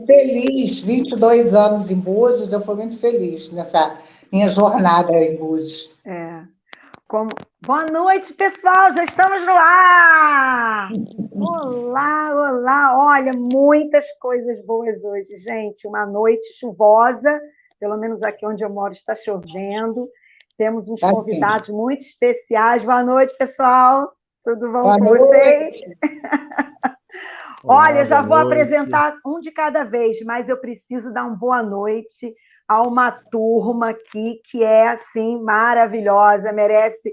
Feliz, 22 anos em Búzios, eu fui muito feliz nessa minha jornada em Búzios. Boa noite, pessoal, já estamos no ar! Olá, olá! Olha, muitas coisas boas hoje, gente. Uma noite chuvosa, pelo menos aqui onde eu moro está chovendo. Temos uns convidados muito especiais. Boa noite, pessoal. Tudo bom com vocês? Olá, olha, já vou noite. apresentar um de cada vez, mas eu preciso dar uma boa noite a uma turma aqui que é, assim, maravilhosa, merece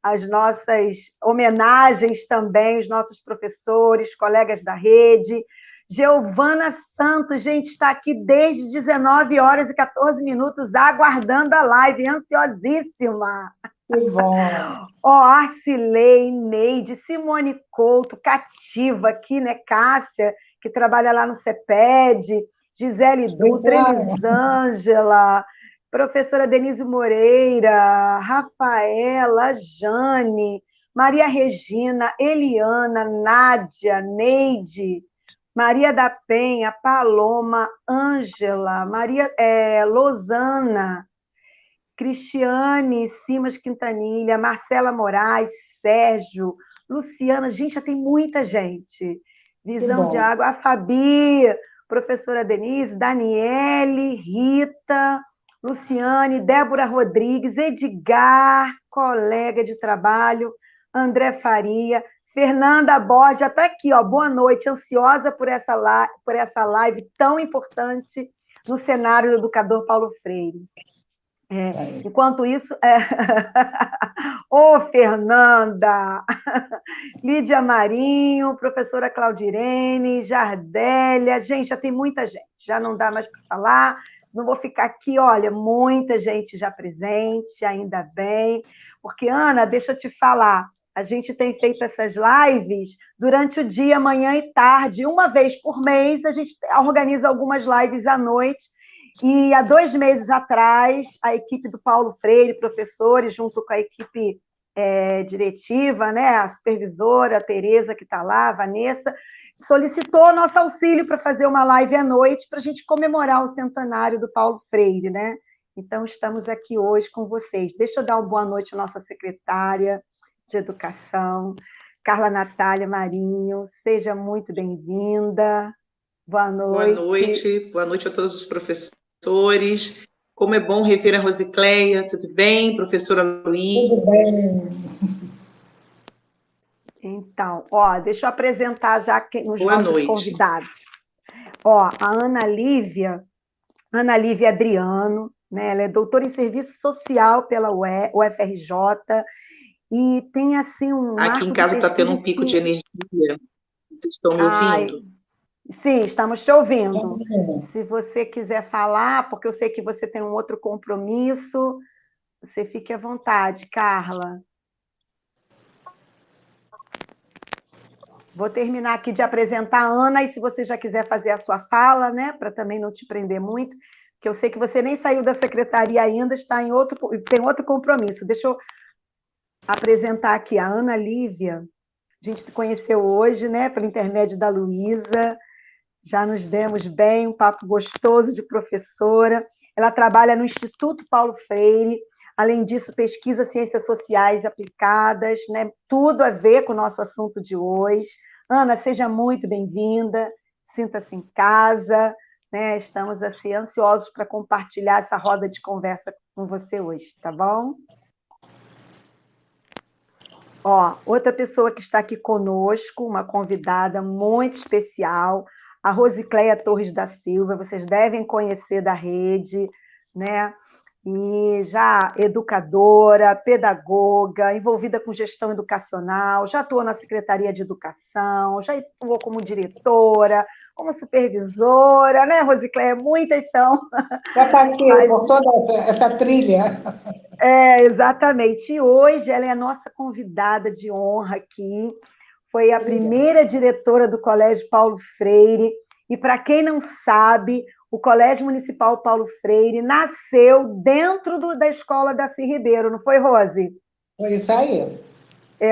as nossas homenagens também, os nossos professores, colegas da rede. Giovana Santos, gente, está aqui desde 19 horas e 14 minutos, aguardando a live, ansiosíssima. Que bom! Arcilei, Neide, Simone Couto, Cativa aqui, né? Cássia, que trabalha lá no CEPED, Gisele Dutra, Elisângela, professora Denise Moreira, Rafaela, Jane, Maria Regina, Eliana, Nádia, Neide, Maria da Penha, Paloma, Ângela, Losana, Cristiane Simas Quintanilha, Marcela Moraes, Sérgio, Luciana, gente, já tem muita gente. Visão de Água, a Fabi, professora Denise, Daniele, Rita, Luciane, Débora Rodrigues, Edgar, colega de trabalho, André Faria, Fernanda Borges, está aqui, boa noite, ansiosa por essa live tão importante no cenário do educador Paulo Freire. Enquanto isso, Fernanda, Lídia Marinho, professora Claudirene, Jardélia, gente, já tem muita gente, já não dá mais para falar, não vou ficar aqui, olha, muita gente já presente, ainda bem, porque, Ana, deixa eu te falar, a gente tem feito essas lives durante o dia, manhã e tarde, uma vez por mês, a gente organiza algumas lives à noite. E há 2 meses atrás, a equipe do Paulo Freire, professores, junto com a equipe diretiva, né, a supervisora, a Tereza, que está lá, a Vanessa, solicitou nosso auxílio para fazer uma live à noite para a gente comemorar o centenário do Paulo Freire, né? Então, estamos aqui hoje com vocês. Deixa eu dar uma boa noite à nossa secretária de Educação, Carla Natália Marinho. Seja muito bem-vinda. Boa noite. Boa noite a todos os professores. Como é bom rever a Rosicléia, tudo bem? Professora Luiz. Tudo bem. Então, deixa eu apresentar já os nossos convidados. A Ana Lívia Adriano, né? Ela é doutora em Serviço Social pela UFRJ e tem, assim, Aqui em casa está tendo um pico de energia. Vocês estão me ouvindo? Sim, estamos te ouvindo. Se você quiser falar, porque eu sei que você tem um outro compromisso, você fique à vontade, Carla. Vou terminar aqui de apresentar a Ana, e se você já quiser fazer a sua fala, né, para também não te prender muito, porque eu sei que você nem saiu da secretaria ainda, tem outro compromisso. Deixa eu apresentar aqui a Ana Lívia. A gente se conheceu hoje, né, pelo intermédio da Luísa. Já nos demos bem, um papo gostoso de professora. Ela trabalha no Instituto Paulo Freire, além disso, pesquisa ciências sociais aplicadas, né? Tudo a ver com o nosso assunto de hoje. Ana, seja muito bem-vinda, sinta-se em casa, né? Estamos assim, ansiosos para compartilhar essa roda de conversa com você hoje, tá bom? Outra pessoa que está aqui conosco, uma convidada muito especial, a Rosicléia Torres da Silva, vocês devem conhecer da rede, né? E já educadora, pedagoga, envolvida com gestão educacional, já atuou na Secretaria de Educação, já atuou como diretora, como supervisora, né, Rosicléia? Muitas são. Já passei por toda essa trilha. Exatamente. E hoje ela é a nossa convidada de honra aqui, foi a primeira diretora do Colégio Paulo Freire, e para quem não sabe, o Colégio Municipal Paulo Freire nasceu dentro da escola Darcy Ribeiro, não foi, Rose? Foi isso aí.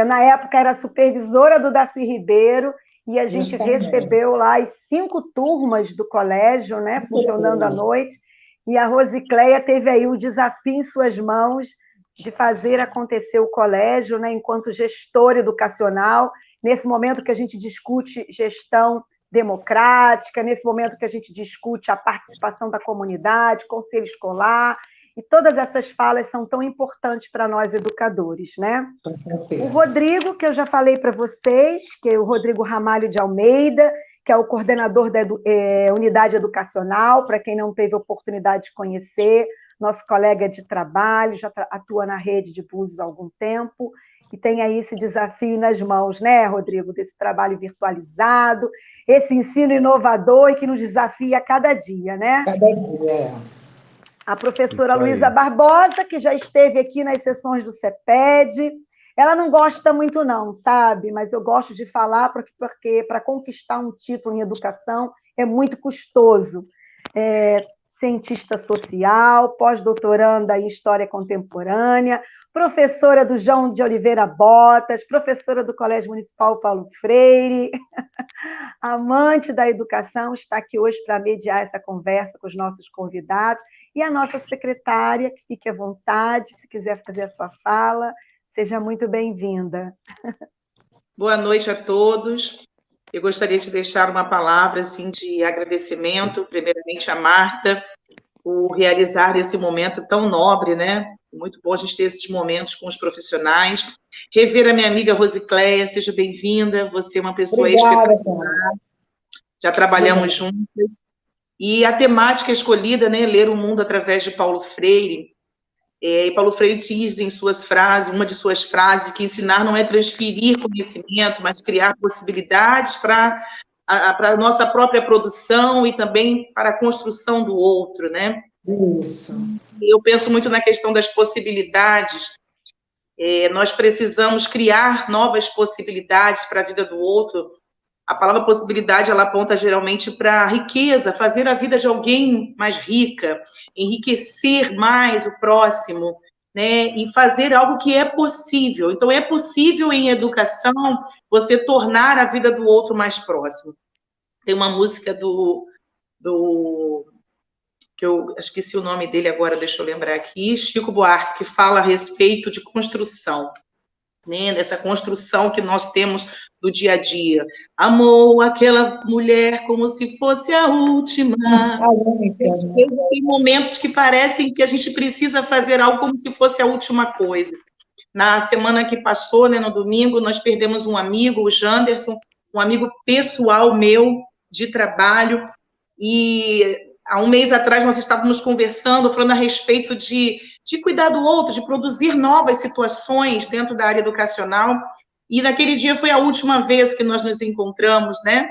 Na época era supervisora do Darcy Ribeiro, e a gente Justamente. recebeu lá as 5 turmas do colégio, né, funcionando à noite, e a Rosicléia teve aí o desafio em suas mãos de fazer acontecer o colégio, né, enquanto gestor educacional, nesse momento que a gente discute gestão democrática, nesse momento que a gente discute a participação da comunidade, conselho escolar, e todas essas falas são tão importantes para nós educadores, né? Com certeza. O Rodrigo, que eu já falei para vocês, que é o Rodrigo Ramalho de Almeida, que é o coordenador da unidade educacional, para quem não teve oportunidade de conhecer, nosso colega de trabalho, já atua na rede de Búzios há algum tempo, e tem aí esse desafio nas mãos, né, Rodrigo, desse trabalho virtualizado, esse ensino inovador e que nos desafia a cada dia, né? Cada dia. A professora Luísa Barbosa, que já esteve aqui nas sessões do CEPED, ela não gosta muito não, sabe? Mas eu gosto de falar porque para conquistar um título em educação é muito custoso. Cientista social, pós-doutoranda em História Contemporânea, professora do João de Oliveira Botas, professora do Colégio Municipal Paulo Freire, amante da educação, está aqui hoje para mediar essa conversa com os nossos convidados, e a nossa secretária, que fique à vontade, se quiser fazer a sua fala, seja muito bem-vinda. Boa noite a todos. Eu gostaria de deixar uma palavra assim, de agradecimento, primeiramente a Marta, por realizar esse momento tão nobre, né? Muito bom a gente ter esses momentos com os profissionais. Rever a minha amiga Rosicléia, seja bem-vinda. Você é uma pessoa espetacular. Já trabalhamos juntas. E a temática escolhida, né? Ler o mundo através de Paulo Freire. E Paulo Freire diz em suas frases, uma de suas frases, que ensinar não é transferir conhecimento, mas criar possibilidades para a nossa própria produção e também para a construção do outro, né? Isso. Eu penso muito na questão das possibilidades. Nós precisamos criar novas possibilidades para a vida do outro. A palavra possibilidade, ela aponta geralmente para a riqueza, fazer a vida de alguém mais rica, enriquecer mais o próximo, né? E fazer algo que é possível. Então, é possível em educação você tornar a vida do outro mais próximo. Tem uma música que eu esqueci o nome dele agora, deixa eu lembrar aqui, Chico Buarque, que fala a respeito de construção, né? Dessa construção que nós temos do dia a dia. Amou aquela mulher como se fosse a última. Às vezes tem momentos que parecem que a gente precisa fazer algo como se fosse a última coisa. Na semana que passou, né, no domingo, nós perdemos um amigo, o Janderson, um amigo pessoal meu, de trabalho, e há um mês atrás nós estávamos conversando, falando a respeito de cuidar do outro, de produzir novas situações dentro da área educacional, e naquele dia foi a última vez que nós nos encontramos, né,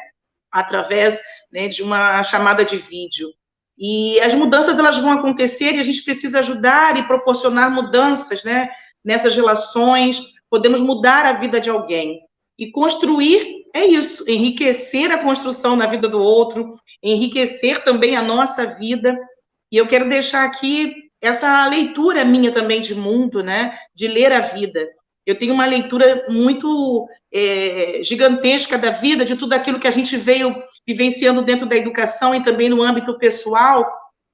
através, né, de uma chamada de vídeo. E as mudanças, elas vão acontecer, e a gente precisa ajudar e proporcionar mudanças, né, nessas relações, podemos mudar a vida de alguém. E construir é isso, enriquecer a construção na vida do outro, enriquecer também a nossa vida. E eu quero deixar aqui essa leitura minha também de mundo, né, de ler a vida. Eu tenho uma leitura muito gigantesca da vida, de tudo aquilo que a gente veio vivenciando dentro da educação e também no âmbito pessoal,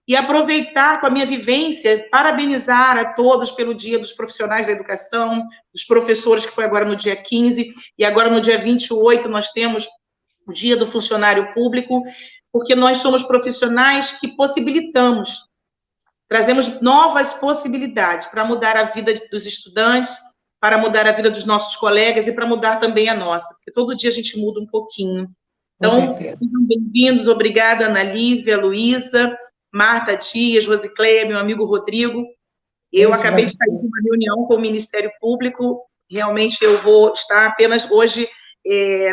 e aproveitar com a minha vivência, parabenizar a todos pelo Dia dos Profissionais da Educação, dos professores, que foi agora no dia 15, e agora no dia 28 nós temos o Dia do Funcionário Público, porque nós somos profissionais que possibilitamos, trazemos novas possibilidades para mudar a vida dos estudantes, para mudar a vida dos nossos colegas e para mudar também a nossa, porque todo dia a gente muda um pouquinho. Então, sejam bem-vindos, obrigada, Ana Lívia, Luísa, Marta Dias, Rosicléia, meu amigo Rodrigo. Eu acabei de sair de uma reunião com o Ministério Público, realmente eu vou estar apenas hoje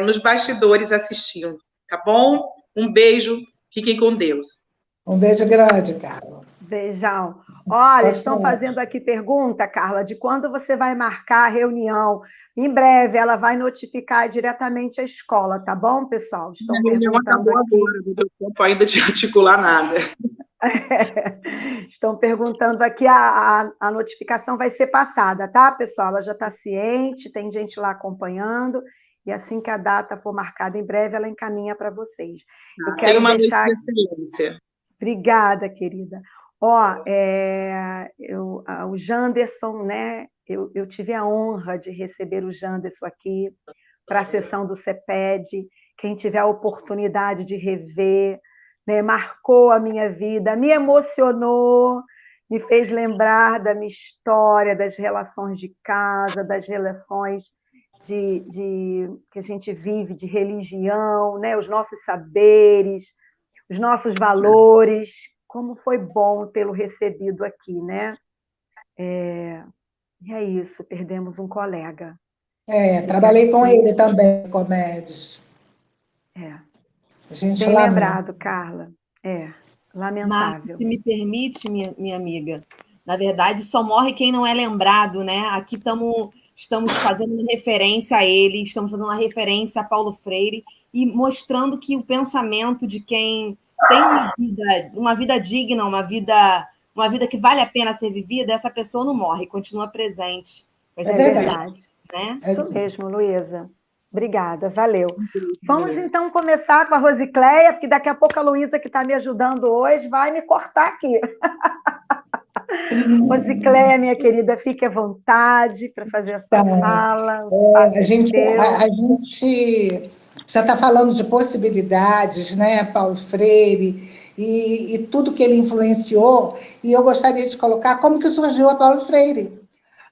nos bastidores assistindo, tá bom? Um beijo, fiquem com Deus. Um beijo grande, Carla. Beijão. Olha, estão fazendo aqui pergunta, Carla, de quando você vai marcar a reunião. Em breve, ela vai notificar diretamente a escola, tá bom, pessoal? Estão perguntando aqui. Agora, não deu tempo ainda de articular nada. Estão perguntando aqui, a notificação vai ser passada, tá, pessoal? Ela já está ciente, tem gente lá acompanhando, e assim que a data for marcada em breve, ela encaminha para vocês. Eu Tenha quero uma noite deixar... de excelência. Obrigada, querida. Ó, o Janderson, né? Eu tive a honra de receber o Janderson aqui para a sessão do CEPED. Quem tiver a oportunidade de rever, né, marcou a minha vida, me emocionou, me fez lembrar da minha história, das relações de casa, das relações que a gente vive, de religião, né, os nossos saberes, os nossos valores. Como foi bom tê-lo recebido aqui, né? E é isso, perdemos um colega. Trabalhei com ele também, Comédios. A gente Bem lamenta. lembrado, Carla. Lamentável. Marta, se me permite, minha amiga, na verdade, só morre quem não é lembrado, né? Aqui estamos fazendo uma referência a ele, estamos fazendo uma referência a Paulo Freire e mostrando que o pensamento de quem tem uma vida digna, uma vida que vale a pena ser vivida, essa pessoa não morre, continua presente. É verdade. Né? Isso mesmo, Luísa. Obrigada, valeu. Vamos então começar com a Rosicléia, porque daqui a pouco a Luísa, que está me ajudando hoje, vai me cortar aqui. Rosicléia, minha querida, fique à vontade para fazer a sua fala. A gente já está falando de possibilidades, né, Paulo Freire, e tudo que ele influenciou, e eu gostaria de colocar como que surgiu a Paulo Freire.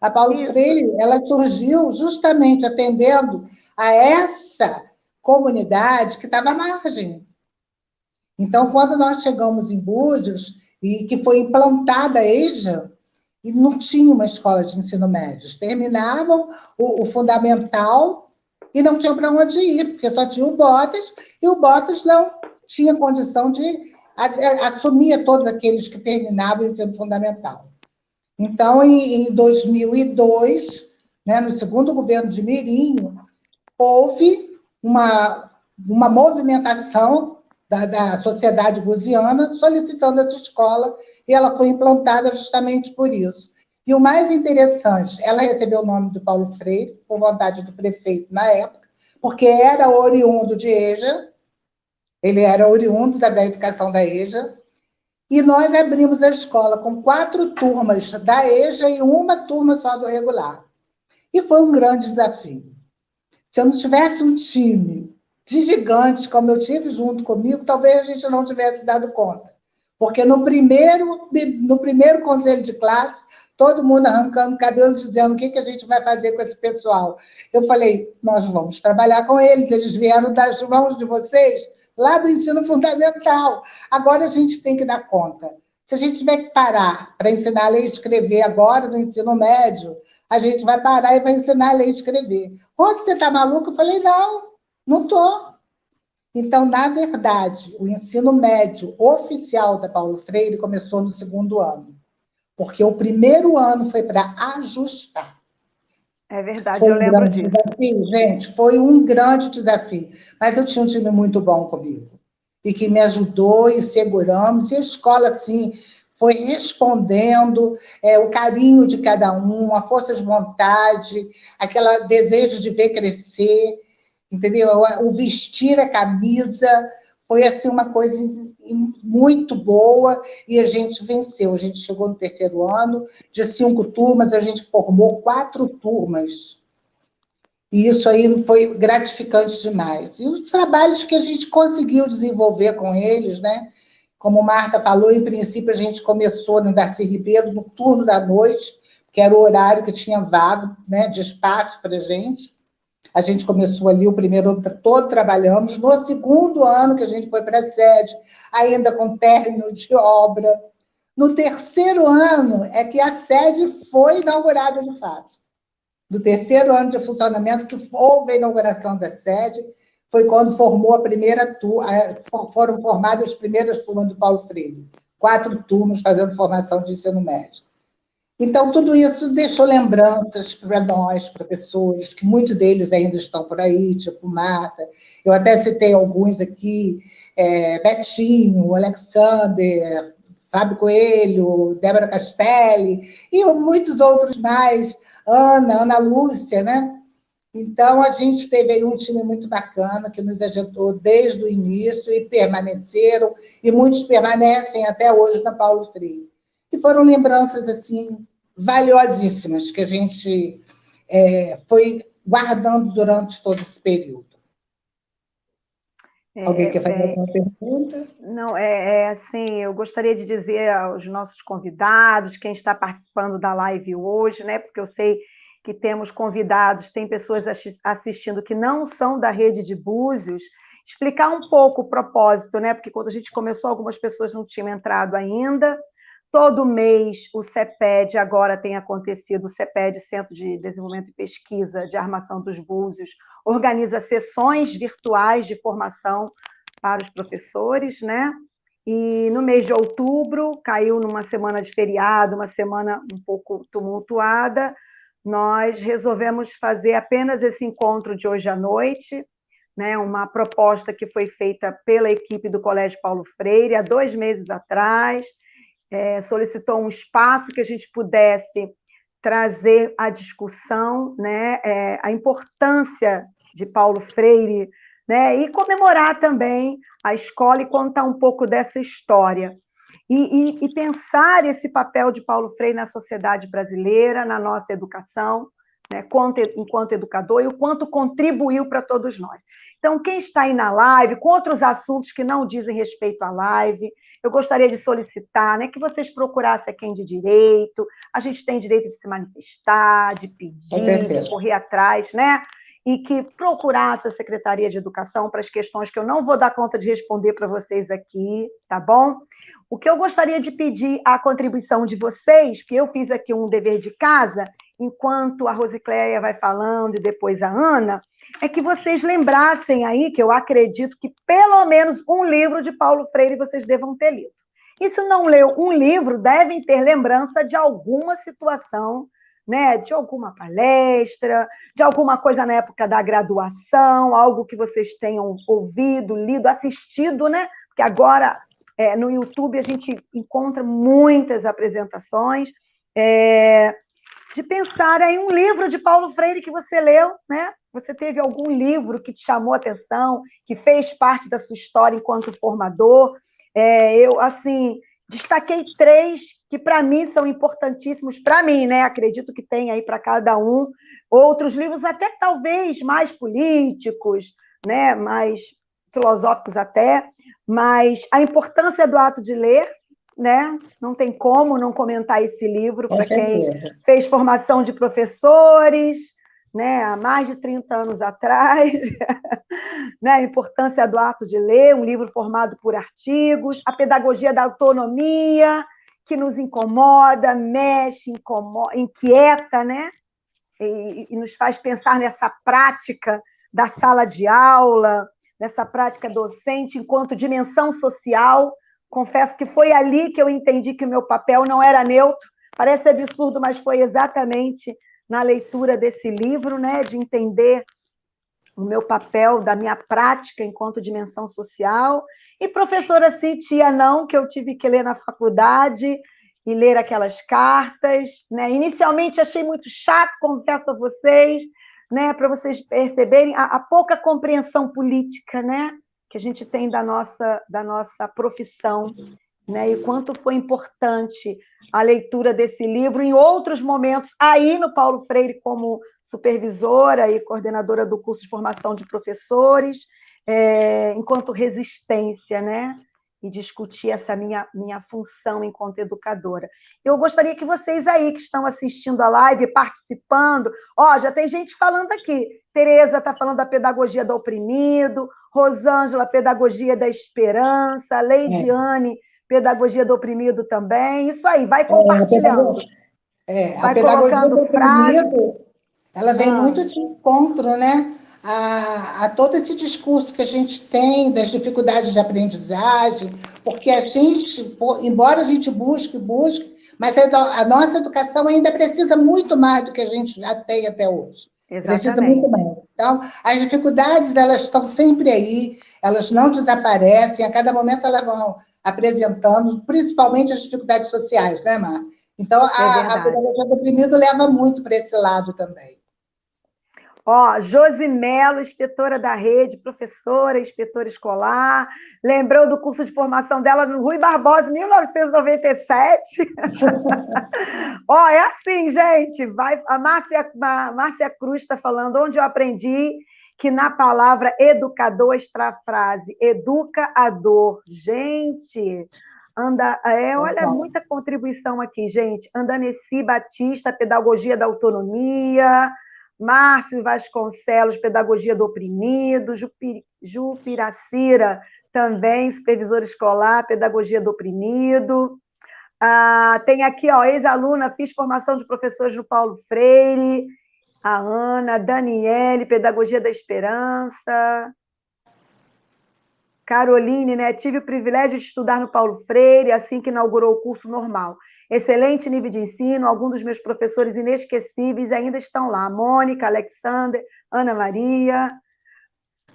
A Paulo Freire, ela surgiu justamente atendendo a essa comunidade que estava à margem. Então, quando nós chegamos em Búzios, e que foi implantada a EJA, e não tinha uma escola de ensino médio. Terminavam o fundamental e não tinham para onde ir, porque só tinha o Botas, e o Botas não tinha condição de assumir todos aqueles que terminavam o ensino fundamental. Então, em 2002, né, no segundo governo de Mirinho, houve uma movimentação da sociedade buziana solicitando essa escola, e ela foi implantada justamente por isso. E o mais interessante, ela recebeu o nome do Paulo Freire, por vontade do prefeito na época, porque era oriundo de EJA, ele era oriundo da educação da EJA, e nós abrimos a escola com 4 turmas da EJA e uma turma só do regular. E foi um grande desafio. Se eu não tivesse um time de gigantes, como eu tive junto comigo, talvez a gente não tivesse dado conta. Porque no primeiro conselho de classe, todo mundo arrancando cabelo, dizendo o que a gente vai fazer com esse pessoal. Eu falei, nós vamos trabalhar com eles vieram das mãos de vocês lá do ensino fundamental. Agora a gente tem que dar conta. Se a gente tiver que parar para ensinar a ler e escrever agora no ensino médio, a gente vai parar e vai ensinar a ler e escrever. Você está maluco? Eu falei, não estou. Então, na verdade, o ensino médio oficial da Paulo Freire começou no 2º ano, porque o 1º ano foi para ajustar. É verdade, eu lembro disso. Desafio, gente, foi um grande desafio, mas eu tinha um time muito bom comigo, e que me ajudou, e seguramos, e a escola, assim, foi respondendo o carinho de cada um, a força de vontade, aquele desejo de ver crescer, entendeu? O vestir a camisa foi assim uma coisa muito boa, e a gente venceu. A gente chegou no 3º ano, de 5 turmas, a gente formou 4 turmas. E isso aí foi gratificante demais. E os trabalhos que a gente conseguiu desenvolver com eles, né? Como Marta falou, em princípio a gente começou no Darcy Ribeiro, no turno da noite, que era o horário que tinha vago, né, de espaço para a gente. A gente começou ali, o 1º ano todo trabalhamos. No 2º ano que a gente foi para a sede, ainda com término de obra. No 3º ano é que a sede foi inaugurada de fato. No 3º ano de funcionamento, que houve a inauguração da sede, foi quando formou a primeira foram formadas as primeiras turmas do Paulo Freire. 4 turmas fazendo formação de ensino médio. Então, tudo isso deixou lembranças para nós, professores, que muitos deles ainda estão por aí, tipo Marta. Eu até citei alguns aqui, Betinho, Alexander, Fábio Coelho, Débora Castelli, e muitos outros mais, Ana Lúcia, né? Então, a gente teve aí um time muito bacana, que nos ajudou desde o início e permaneceram, e muitos permanecem até hoje na Paulo Freire. E foram lembranças, assim, valiosíssimas, que a gente foi guardando durante todo esse período. Alguém quer fazer alguma pergunta? Não, assim, eu gostaria de dizer aos nossos convidados, quem está participando da live hoje, né? Porque eu sei que temos convidados, tem pessoas assistindo que não são da rede de Búzios, explicar um pouco o propósito, né? Porque quando a gente começou, algumas pessoas não tinham entrado ainda. Todo mês o CEPED agora tem acontecido, o CEPED, Centro de Desenvolvimento e Pesquisa de Armação dos Búzios, organiza sessões virtuais de formação para os professores, né? E no mês de outubro, caiu numa semana de feriado, uma semana um pouco tumultuada, nós resolvemos fazer apenas esse encontro de hoje à noite, né? Uma proposta que foi feita pela equipe do Colégio Paulo Freire há 2 meses atrás, solicitou um espaço que a gente pudesse trazer à discussão, né, a importância de Paulo Freire, né, e comemorar também a escola e contar um pouco dessa história. E pensar esse papel de Paulo Freire na sociedade brasileira, na nossa educação, né, enquanto educador, e o quanto contribuiu para todos nós. Então, quem está aí na live, com outros assuntos que não dizem respeito à live, eu gostaria de solicitar, né, que vocês procurassem a quem de direito, a gente tem direito de se manifestar, de pedir, de correr atrás, né? E que procurasse a Secretaria de Educação para as questões que eu não vou dar conta de responder para vocês aqui, tá bom? O que eu gostaria de pedir a contribuição de vocês, que eu fiz aqui um dever de casa, enquanto a Rosicléia vai falando e depois a Ana, é que vocês lembrassem aí, que eu acredito que pelo menos um livro de Paulo Freire vocês devam ter lido. E se não leu um livro, devem ter lembrança de alguma situação, né? De alguma palestra, de alguma coisa na época da graduação, algo que vocês tenham ouvido, lido, assistido, né? Porque agora, no YouTube, a gente encontra muitas apresentações, de pensar em um livro de Paulo Freire que você leu, né? Você teve algum livro que te chamou a atenção, que fez parte da sua história enquanto formador? Eu, assim, destaquei 3 que, para mim, são importantíssimos, para mim, né? Acredito que tem aí para cada um. Outros livros até talvez mais políticos, né? Mais filosóficos até, mas a importância do ato de ler, né? Não tem como não comentar esse livro para quem fez formação de professores, né? Há mais de 30 anos atrás, né? A importância do ato de ler, um livro formado por artigos, a pedagogia da autonomia, que nos incomoda, mexe, inquieta, né? E nos faz pensar nessa prática da sala de aula, nessa prática docente enquanto dimensão social. Confesso que foi ali que eu entendi que o meu papel não era neutro. Parece absurdo, mas foi exatamente na leitura desse livro, né, de entender o meu papel da minha prática enquanto dimensão social. E professora sim, tia não, que eu tive que ler na faculdade e ler aquelas cartas, né? Inicialmente achei muito chato, confesso a vocês, né, para vocês perceberem a pouca compreensão política, né, que a gente tem da nossa profissão, né, e quanto foi importante a leitura desse livro em outros momentos, aí no Paulo Freire como supervisora e coordenadora do curso de formação de professores, enquanto resistência, né, e discutir essa minha função enquanto educadora. Eu gostaria que vocês aí que estão assistindo a live, participando, já tem gente falando aqui, Tereza está falando da pedagogia do oprimido, Rosângela, pedagogia da esperança, Leidiane, pedagogia do oprimido também, isso aí, vai compartilhando. A pedagogia do oprimido, ela vem muito de encontro, né? A todo esse discurso que a gente tem das dificuldades de aprendizagem, porque a gente, embora a gente busque, mas a nossa educação ainda precisa muito mais do que a gente já tem até hoje. Exatamente. Precisa muito mais. Então, as dificuldades, elas estão sempre aí, elas não desaparecem, a cada momento elas vão apresentando, principalmente as dificuldades sociais, né, Mar? Então, a pedagogia do oprimido leva muito para esse lado também. Ó, Josi Mello, inspetora da rede, professora, inspetora escolar, lembrou do curso de formação dela no Rui Barbosa, em 1997. Ó, é assim, gente, a Márcia Cruz está falando, onde eu aprendi que na palavra educador está a frase, educa a dor. Gente, olha, muita contribuição aqui, gente. Andaneci Batista, pedagogia da autonomia, Márcio Vasconcelos, pedagogia do oprimido, Jupiracira, também, supervisor escolar, pedagogia do oprimido. Tem aqui, ó, ex-aluna, fiz formação de professores no Paulo Freire, a Ana, Daniele, pedagogia da esperança, Caroline, né? Tive o privilégio de estudar no Paulo Freire, assim que inaugurou o curso normal. Excelente nível de ensino, alguns dos meus professores inesquecíveis ainda estão lá. Mônica, Alexander, Ana Maria.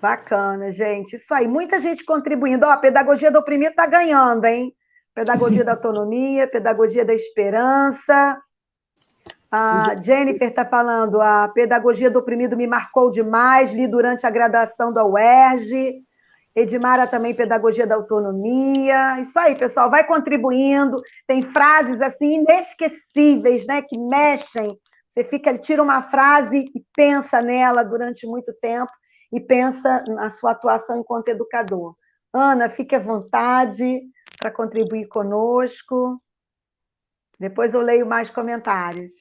Bacana, gente. Isso aí, muita gente contribuindo. Ó, a pedagogia do oprimido está ganhando, hein? Pedagogia da autonomia, pedagogia da esperança. A Jennifer está falando, a pedagogia do oprimido me marcou demais, li durante a graduação da UERJ. Edmara também, pedagogia da autonomia. Isso aí, pessoal, vai contribuindo. Tem frases assim inesquecíveis, né, que mexem. Você tira uma frase e pensa nela durante muito tempo e pensa na sua atuação enquanto educador. Ana, fique à vontade para contribuir conosco. Depois eu leio mais comentários.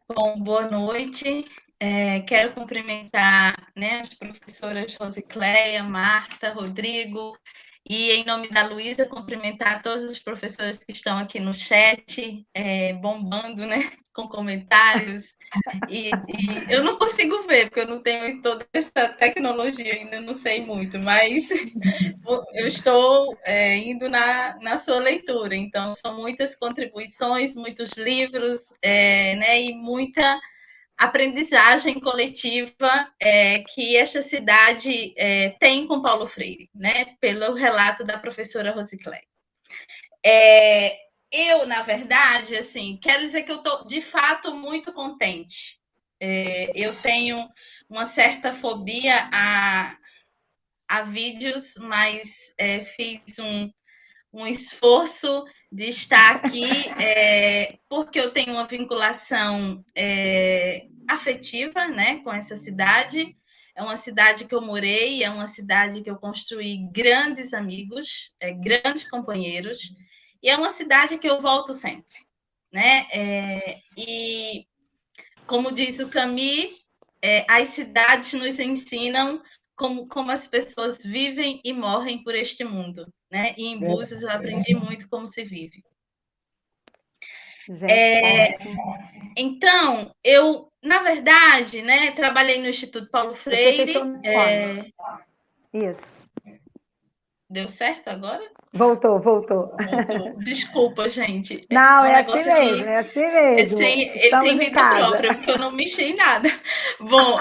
Bom, boa noite. Quero cumprimentar, né, as professoras Rosicléia, Marta, Rodrigo, e em nome da Luísa, cumprimentar todos os professores que estão aqui no chat, bombando, né, com comentários. E eu não consigo ver, porque eu não tenho toda essa tecnologia ainda, não sei muito, mas eu estou indo na sua leitura. Então, são muitas contribuições, muitos livros, né, e muita aprendizagem coletiva que esta cidade tem com Paulo Freire, né? Pelo relato da professora Rosicléia. Eu, na verdade, assim, quero dizer que eu estou, de fato, muito contente. Eu tenho uma certa fobia a vídeos, mas fiz um esforço de estar aqui, porque eu tenho uma vinculação afetiva, né, com essa cidade. É uma cidade que eu morei, é uma cidade que eu construí grandes amigos, grandes companheiros, e é uma cidade que eu volto sempre, né? E, como diz o Camus, as cidades nos ensinam como as pessoas vivem e morrem por este mundo, né? E em Búzios eu aprendi muito como se vive. Então, eu, na verdade, né, trabalhei no Instituto Paulo Freire. Isso. Deu certo agora? Voltou. Desculpa, gente. Não, é assim mesmo, é assim mesmo. Ele tem vida própria, porque eu não mexi em nada. Bom,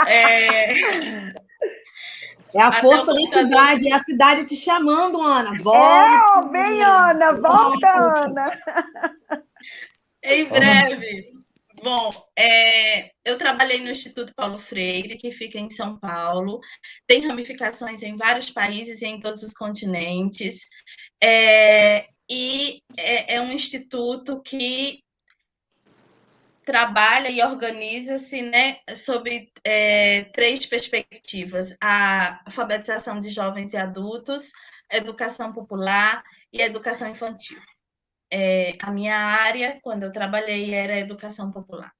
É a força da cidade, é a cidade te chamando, Ana. Volta! Vem, Ana, volta, Ana! Em breve. Bom, eu trabalhei no Instituto Paulo Freire, que fica em São Paulo. Tem ramificações em vários países e em todos os continentes. E é um instituto que trabalha e organiza-se, né, sob 3 perspectivas: a alfabetização de jovens e adultos, a educação popular e a educação infantil. A minha área, quando eu trabalhei, era a educação popular.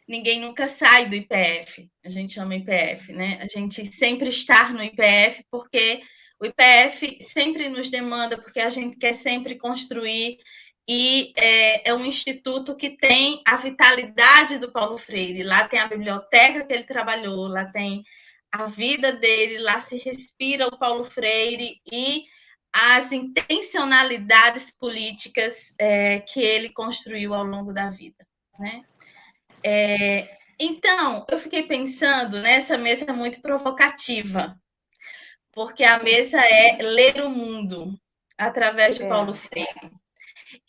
Ninguém nunca sai do IPF, a gente chama IPF, né? A gente sempre está no IPF, porque o IPF sempre nos demanda, porque a gente quer sempre construir, e é um instituto que tem a vitalidade do Paulo Freire. Lá tem a biblioteca que ele trabalhou, lá tem a vida dele, lá se respira o Paulo Freire e as intencionalidades políticas que ele construiu ao longo da vida, né? Então, eu fiquei pensando, nessa mesa muito provocativa, porque a mesa é ler o mundo através de Paulo Freire.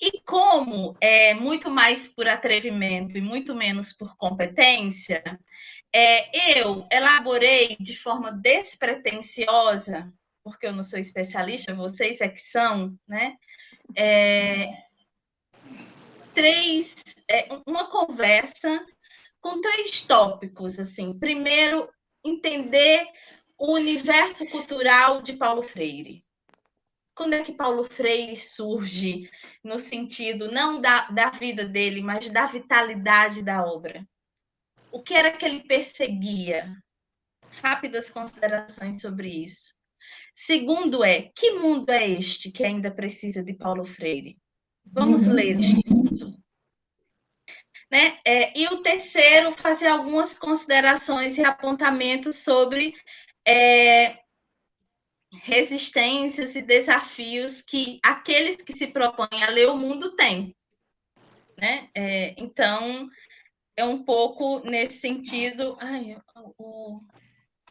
E como é muito mais por atrevimento e muito menos por competência, eu elaborei de forma despretensiosa, porque eu não sou especialista, vocês é que são, né? Uma conversa com 3 tópicos, assim. Primeiro, entender o universo cultural de Paulo Freire. Quando é que Paulo Freire surge no sentido não da vida dele, mas da vitalidade da obra? O que era que ele perseguia? Rápidas considerações sobre isso. Segundo que mundo é este que ainda precisa de Paulo Freire? Vamos ler este mundo. Né? E o terceiro, fazer algumas considerações e apontamentos sobre resistências e desafios que aqueles que se propõem a ler o mundo têm. Né? Então, é um pouco nesse sentido... Ai, o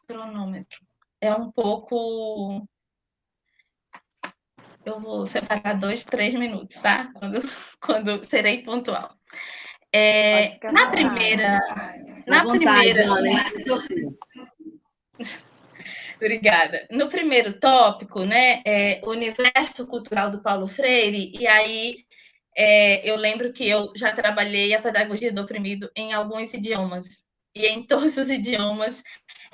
cronômetro. É um pouco... Eu vou separar 2, 3 minutos, tá? Quando serei pontual. Na primeira... Obrigada. No primeiro tópico, né, o universo cultural do Paulo Freire, e aí eu lembro que eu já trabalhei a pedagogia do oprimido em alguns idiomas, e em todos os idiomas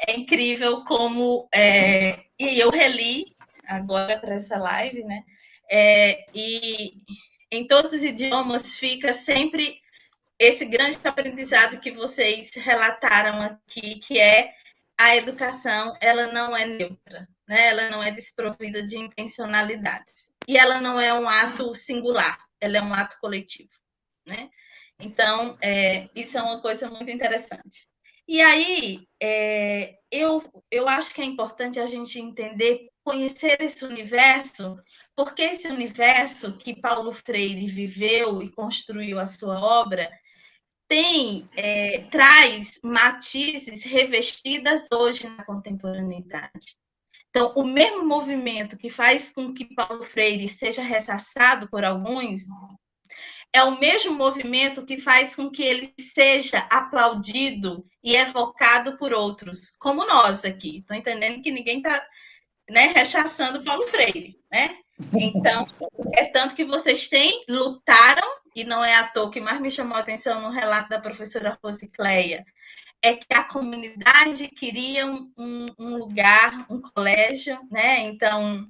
é incrível como... e eu reli agora para essa live, né, e em todos os idiomas fica sempre esse grande aprendizado que vocês relataram aqui, que é a educação, ela não é neutra, né? Ela não é desprovida de intencionalidades. E ela não é um ato singular, ela é um ato coletivo, né? Então, isso é uma coisa muito interessante. E aí, eu acho que é importante a gente entender, conhecer esse universo, porque esse universo que Paulo Freire viveu e construiu a sua obra, traz matizes revestidas hoje na contemporaneidade. Então, o mesmo movimento que faz com que Paulo Freire seja ressaçado por alguns é o mesmo movimento que faz com que ele seja aplaudido e evocado por outros, como nós aqui. Estou entendendo que ninguém está, né, rechaçando Paulo Freire, né? Então, tanto que vocês lutaram, e não é à toa que mais me chamou a atenção no relato da professora Rosicléia, é que a comunidade queria um lugar, um colégio, né? Então,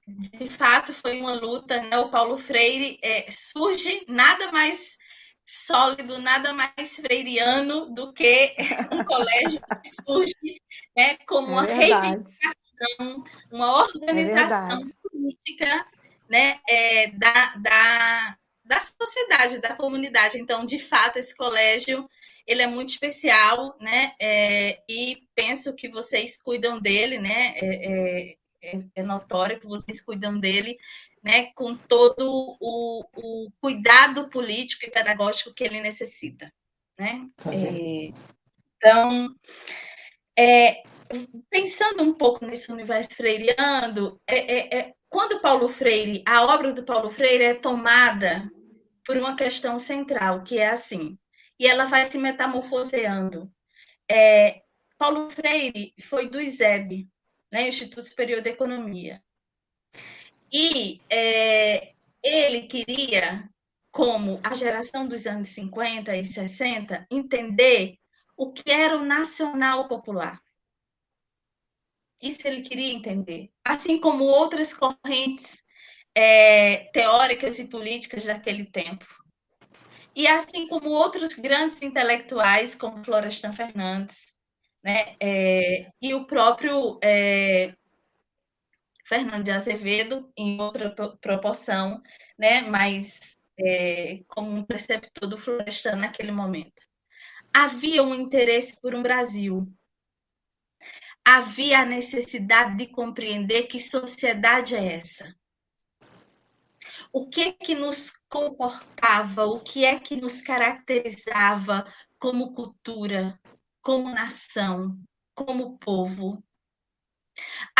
de fato, foi uma luta, né? O Paulo Freire surge nada mais sólido, nada mais freiriano do que um colégio que surge, né, como uma reivindicação, uma organização política, né, da sociedade, da comunidade. Então, de fato, esse colégio ele é muito especial, né, e penso que vocês cuidam dele, né, é notório que vocês cuidam dele, né, com todo o cuidado político e pedagógico que ele necessita, né? Então, pensando um pouco nesse universo freiriano, quando Paulo Freire, a obra do Paulo Freire é tomada por uma questão central, que é assim, e ela vai se metamorfoseando. Paulo Freire foi do ISEB, né, Instituto Superior de Economia. E ele queria, como a geração dos anos 50 e 60, entender o que era o nacional popular. Isso ele queria entender. Assim como outras correntes teóricas e políticas daquele tempo. E assim como outros grandes intelectuais, como Florestan Fernandes, né, e o próprio Fernando de Azevedo, em outra proporção, né, mas como um preceptor do Florestan naquele momento. Havia um interesse por um Brasil. Havia a necessidade de compreender que sociedade é essa. O que é que nos comportava, o que é que nos caracterizava como cultura, como nação, como povo.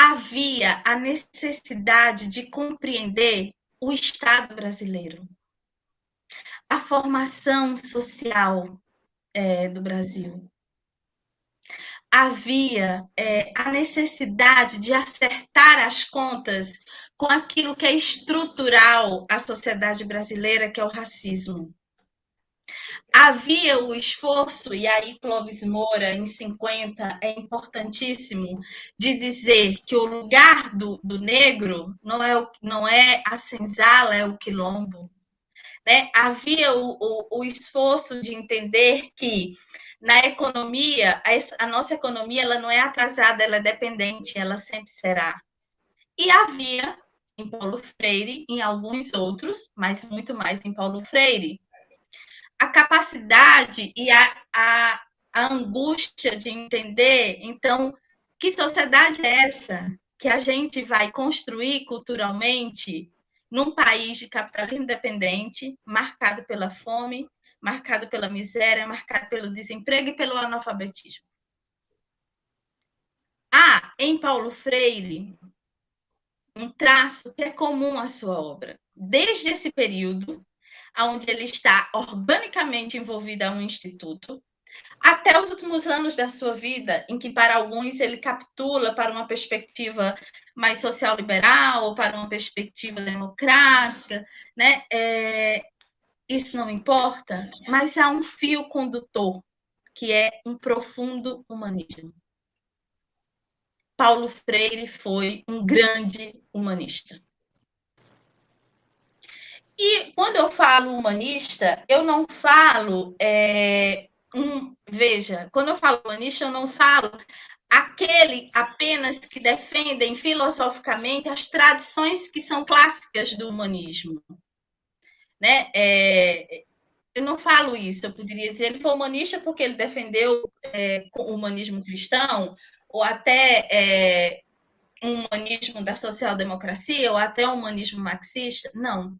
havia a necessidade de compreender o Estado brasileiro, a formação social do Brasil. Havia a necessidade de acertar as contas com aquilo que é estrutural à sociedade brasileira, que é o racismo. Havia o esforço, e aí Clóvis Moura, em 50, é importantíssimo, de dizer que o lugar do negro não é a senzala, é o quilombo. Né? Havia o esforço de entender que na economia, a nossa economia ela não é atrasada, ela é dependente, ela sempre será. E havia em Paulo Freire, em alguns outros, mas muito mais em Paulo Freire, a capacidade e a angústia de entender, então, que sociedade é essa que a gente vai construir culturalmente num país de capitalismo dependente, marcado pela fome, marcado pela miséria, marcado pelo desemprego e pelo analfabetismo. Há, em Paulo Freire, um traço que é comum à sua obra. Desde esse período, onde ele está organicamente envolvido a um instituto, até os últimos anos da sua vida, em que para alguns ele capitula para uma perspectiva mais social-liberal ou para uma perspectiva democrática, né? Isso não importa, mas há um fio condutor, que é um profundo humanismo. Paulo Freire foi um grande humanista. E quando eu falo humanista, eu não falo veja, quando eu falo humanista, eu não falo aquele apenas que defendem filosoficamente as tradições que são clássicas do humanismo. Né? Eu não falo isso, eu poderia dizer ele foi humanista porque ele defendeu o humanismo cristão, ou até um humanismo da social-democracia, ou até um humanismo marxista. Não.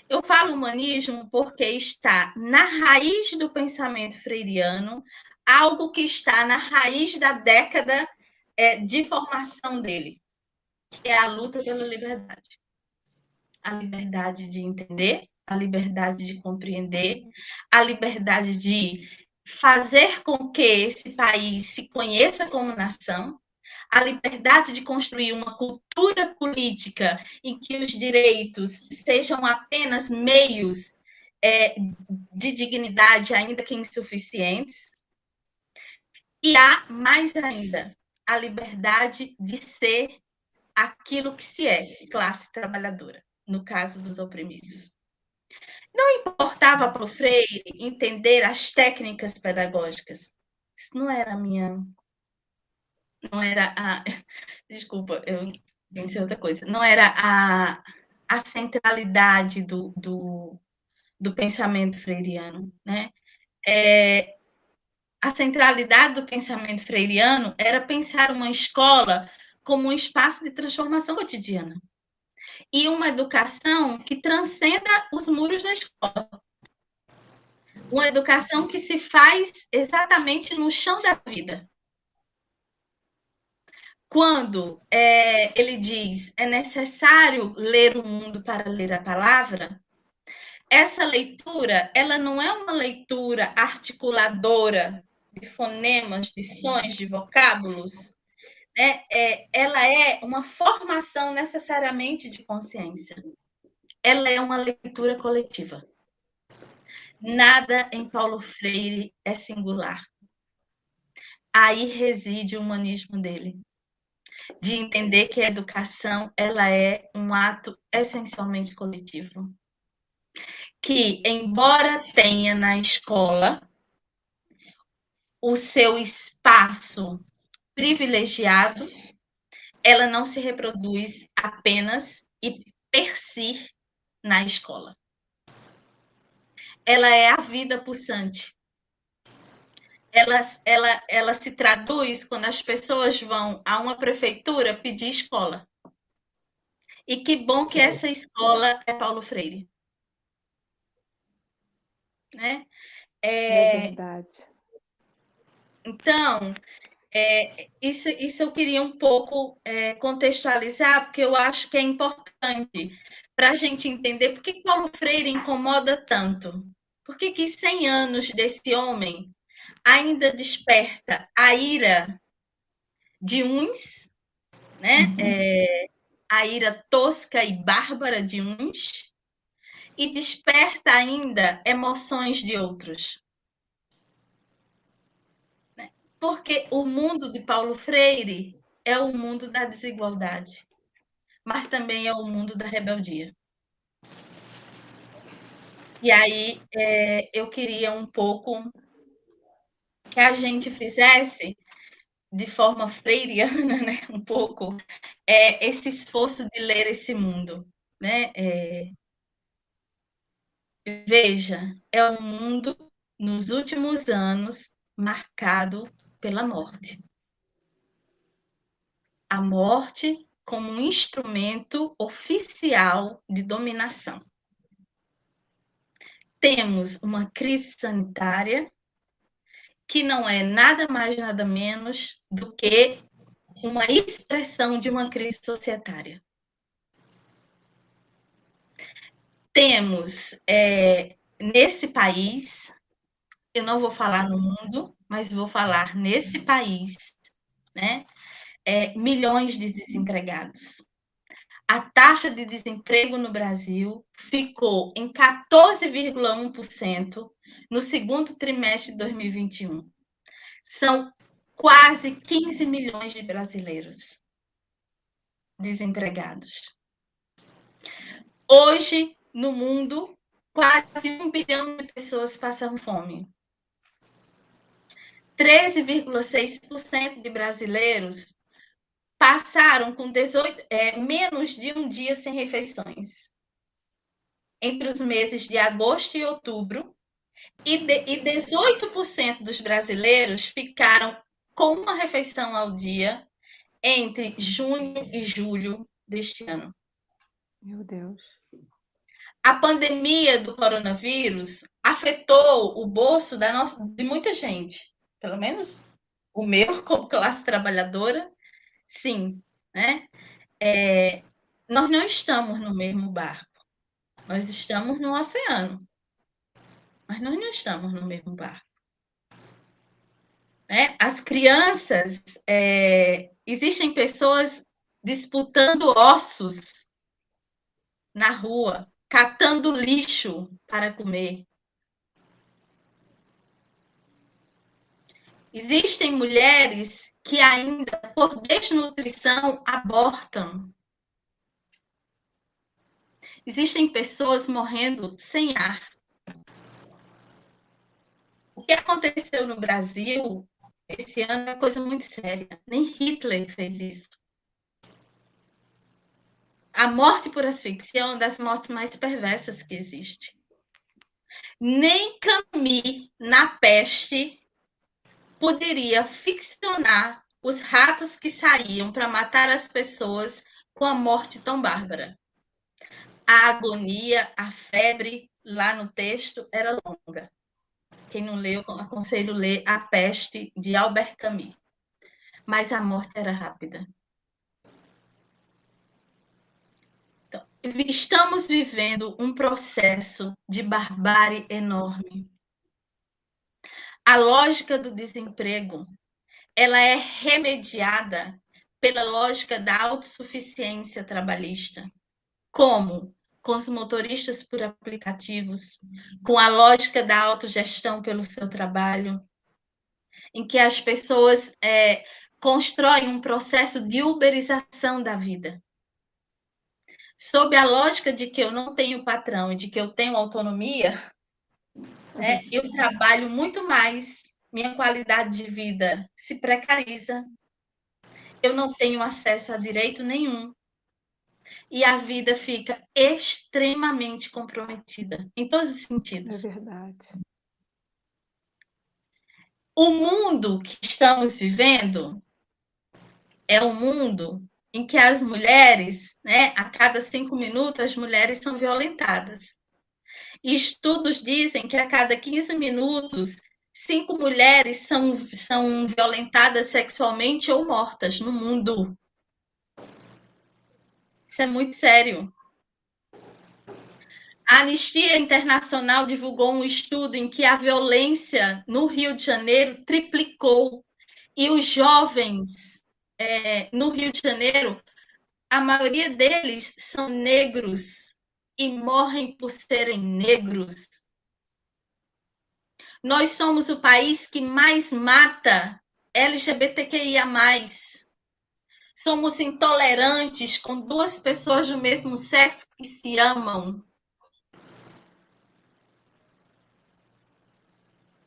Eu falo humanismo porque está na raiz do pensamento freiriano, algo que está na raiz da década de formação dele, que é a luta pela liberdade. A liberdade de entender, a liberdade de compreender, a liberdade de fazer com que esse país se conheça como nação, a liberdade de construir uma cultura política em que os direitos sejam apenas meios de dignidade, ainda que insuficientes. E há, mais ainda, a liberdade de ser aquilo que se é, classe trabalhadora, no caso dos oprimidos. Não importava para o Freire entender as técnicas pedagógicas. Isso não era a minha... Não era a... Desculpa, eu pensei outra coisa. Não era a centralidade do pensamento freiriano, né? A centralidade do pensamento freiriano era pensar uma escola como um espaço de transformação cotidiana e uma educação que transcenda os muros da escola. Uma educação que se faz exatamente no chão da vida. Quando ele diz é necessário ler o mundo para ler a palavra, essa leitura ela não é uma leitura articuladora de fonemas, de sons, de vocábulos, ela é uma formação necessariamente de consciência. Ela é uma leitura coletiva. Nada em Paulo Freire é singular. Aí reside o humanismo dele, de entender que a educação ela é um ato essencialmente coletivo. Que, embora tenha na escola o seu espaço privilegiado, ela não se reproduz apenas e per si na escola. Ela é a vida pulsante. Ela se traduz quando as pessoas vão a uma prefeitura pedir escola. E que bom que essa escola é Paulo Freire. Né? É verdade. Então, Isso eu queria um pouco contextualizar, porque eu acho que é importante para a gente entender por que Paulo Freire incomoda tanto. Por que 100 anos desse homem ainda desperta a ira de uns, né? A ira tosca e bárbara de uns, e desperta ainda emoções de outros. Porque o mundo de Paulo Freire é o mundo da desigualdade, mas também é o mundo da rebeldia. E aí eu queria um pouco que a gente fizesse de forma freiriana, né, um pouco, esse esforço de ler esse mundo, né? Veja, é um mundo, nos últimos anos, marcado pela morte. A morte como um instrumento oficial de dominação. Temos uma crise sanitária que não é nada mais, nada menos do que uma expressão de uma crise societária. Temos, nesse país, eu não vou falar no mundo, mas vou falar nesse país, né? Milhões de desempregados. A taxa de desemprego no Brasil ficou em 14,1% no segundo trimestre de 2021. São quase 15 milhões de brasileiros desempregados. Hoje, no mundo, quase 1 bilhão de pessoas passam fome. 13,6% de brasileiros passaram com menos de um dia sem refeições. Entre os meses de agosto e outubro, e 18% dos brasileiros ficaram com uma refeição ao dia entre junho e julho deste ano. Meu Deus. A pandemia do coronavírus afetou o bolso de muita gente, pelo menos o meu, como classe trabalhadora, sim, né? Nós não estamos no mesmo barco, nós estamos no oceano, mas nós não estamos no mesmo barco. Né? As crianças, existem pessoas disputando ossos na rua, catando lixo para comer. Existem mulheres que ainda, por desnutrição, abortam. Existem pessoas morrendo sem ar. O que aconteceu no Brasil esse ano é coisa muito séria. Nem Hitler fez isso. A morte por asfixia é uma das mortes mais perversas que existe. Nem Camus, na Peste, poderia ficcionar os ratos que saíam para matar as pessoas com a morte tão bárbara. A agonia, a febre, lá no texto, era longa. Quem não leu, aconselho ler A Peste, de Albert Camus. Mas a morte era rápida. Então, estamos vivendo um processo de barbárie enorme. A lógica do desemprego, ela é remediada pela lógica da autossuficiência trabalhista. Como? Com os motoristas por aplicativos, com a lógica da autogestão pelo seu trabalho, em que as pessoas constroem um processo de uberização da vida. Sob a lógica de que eu não tenho patrão e de que eu tenho autonomia, eu trabalho muito mais, minha qualidade de vida se precariza, eu não tenho acesso a direito nenhum, e a vida fica extremamente comprometida, em todos os sentidos. É verdade. O mundo que estamos vivendo é um mundo em que as mulheres, né, a cada 5 minutos, as mulheres são violentadas. E estudos dizem que a cada 15 minutos, 5 mulheres são violentadas sexualmente ou mortas no mundo. Isso é muito sério. A Anistia Internacional divulgou um estudo em que a violência no Rio de Janeiro triplicou. E os jovens no Rio de Janeiro, a maioria deles são negros e morrem por serem negros. Nós somos o país que mais mata LGBTQIA+. Somos intolerantes com 2 pessoas do mesmo sexo que se amam.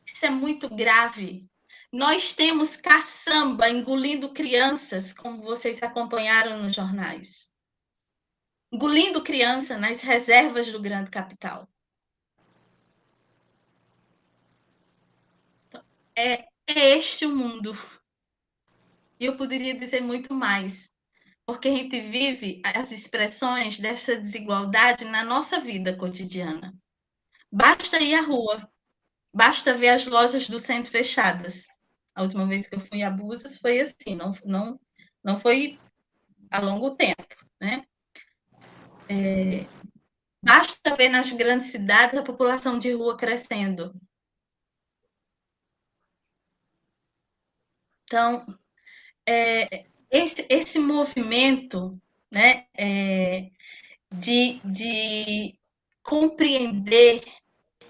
Isso é muito grave. Nós temos caçamba engolindo crianças, como vocês acompanharam nos jornais. Engolindo criança nas reservas do Grande Capital. Então, é este o mundo. E eu poderia dizer muito mais, porque a gente vive as expressões dessa desigualdade na nossa vida cotidiana. Basta ir à rua, basta ver as lojas do centro fechadas. A última vez que eu fui a Búzios foi assim, não foi a longo tempo, né? Basta ver nas grandes cidades a população de rua crescendo. Então, esse movimento, né, de compreender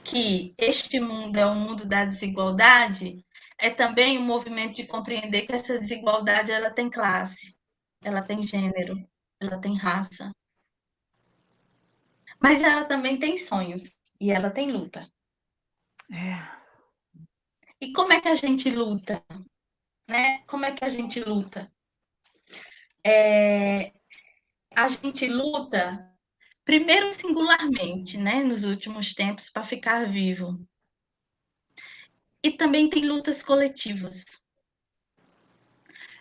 que este mundo é um mundo da desigualdade, é também um movimento de compreender que essa desigualdade ela tem classe, ela tem gênero, ela tem raça, mas ela também tem sonhos e ela tem luta. E como é que a gente luta? Né? Como é que a gente luta? A gente luta, primeiro singularmente, né, nos últimos tempos, para ficar vivo. E também tem lutas coletivas.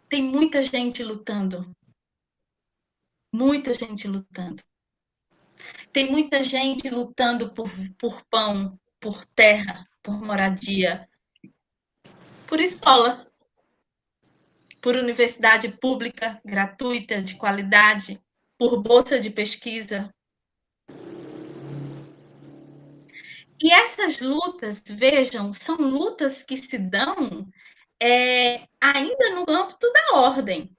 Tem muita gente lutando. Muita gente lutando. Tem muita gente lutando por pão, por terra, por moradia, por escola, por universidade pública, gratuita, de qualidade, por bolsa de pesquisa. E essas lutas, vejam, são lutas que se dão ainda no âmbito da ordem.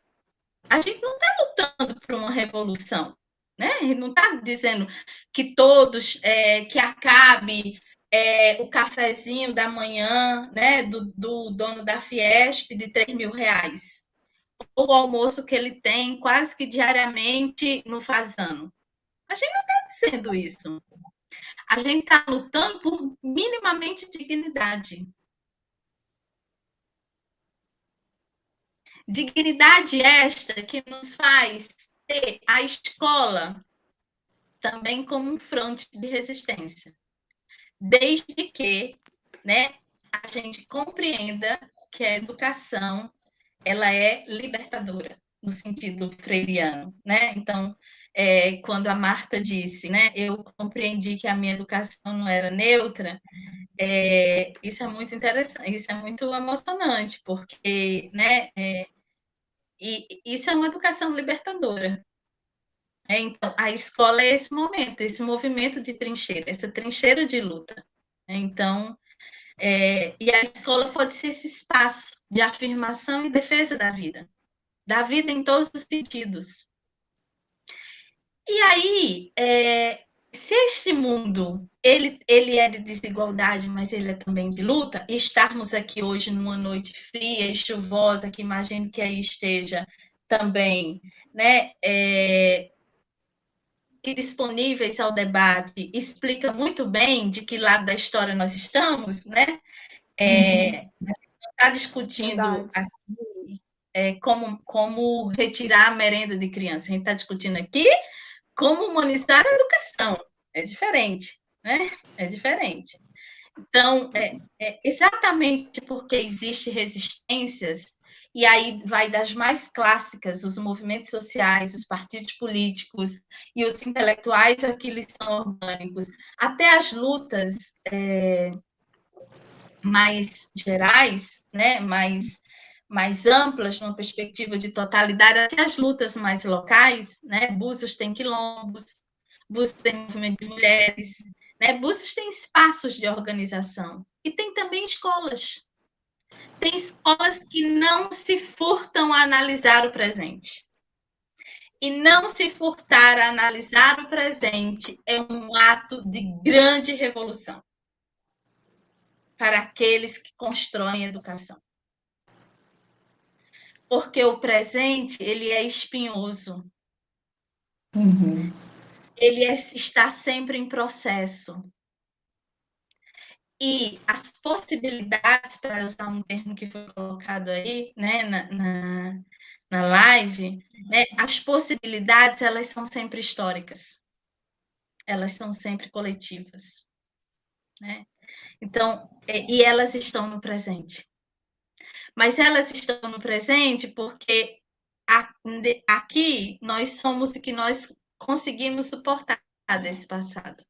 A gente não está lutando por uma revolução, né? A gente não está dizendo que todos, que acabe o cafezinho da manhã, né, do dono da Fiesp de R$3.000, ou o almoço que ele tem quase que diariamente no Fazano. A gente não está dizendo isso. A gente está lutando por minimamente dignidade. Dignidade esta que nos faz ter a escola também como um fronte de resistência. Desde que, né, a gente compreenda que a educação ela é libertadora, no sentido freiriano, né? Então, quando a Marta disse, né, eu compreendi que a minha educação não era neutra, isso é muito interessante, isso é muito emocionante, porque, né, e isso é uma educação libertadora. Então, a escola é esse momento, esse movimento de trincheira, essa trincheira de luta. Então, e a escola pode ser esse espaço de afirmação e defesa da vida em todos os sentidos. E aí, se este mundo ele é de desigualdade, mas ele é também de luta, e estarmos aqui hoje numa noite fria e chuvosa, que imagino que aí esteja também, né, e disponíveis ao debate, explica muito bem de que lado da história nós estamos, né? A gente não está discutindo aqui como retirar a merenda de criança, a gente está discutindo aqui como humanizar a educação. É diferente, né? É diferente. Então, exatamente porque existem resistências, e aí vai das mais clássicas, os movimentos sociais, os partidos políticos e os intelectuais, aqueles são orgânicos, até as lutas mais gerais, né, mais amplas, numa perspectiva de totalidade, até as lutas mais locais, né? Búzios tem quilombos, Búzios tem movimento de mulheres, né? Búzios tem espaços de organização e tem também escolas. Tem escolas que não se furtam a analisar o presente. E não se furtar a analisar o presente é um ato de grande revolução para aqueles que constroem a educação. Porque o presente, ele é espinhoso. Uhum. Ele está sempre em processo. E as possibilidades, para usar um termo que foi colocado aí, né, na live, né, as possibilidades, elas são sempre históricas. Elas são sempre coletivas. Né? Então, e elas estão no presente. Mas elas estão no presente porque aqui nós somos o que nós conseguimos suportar desse passado.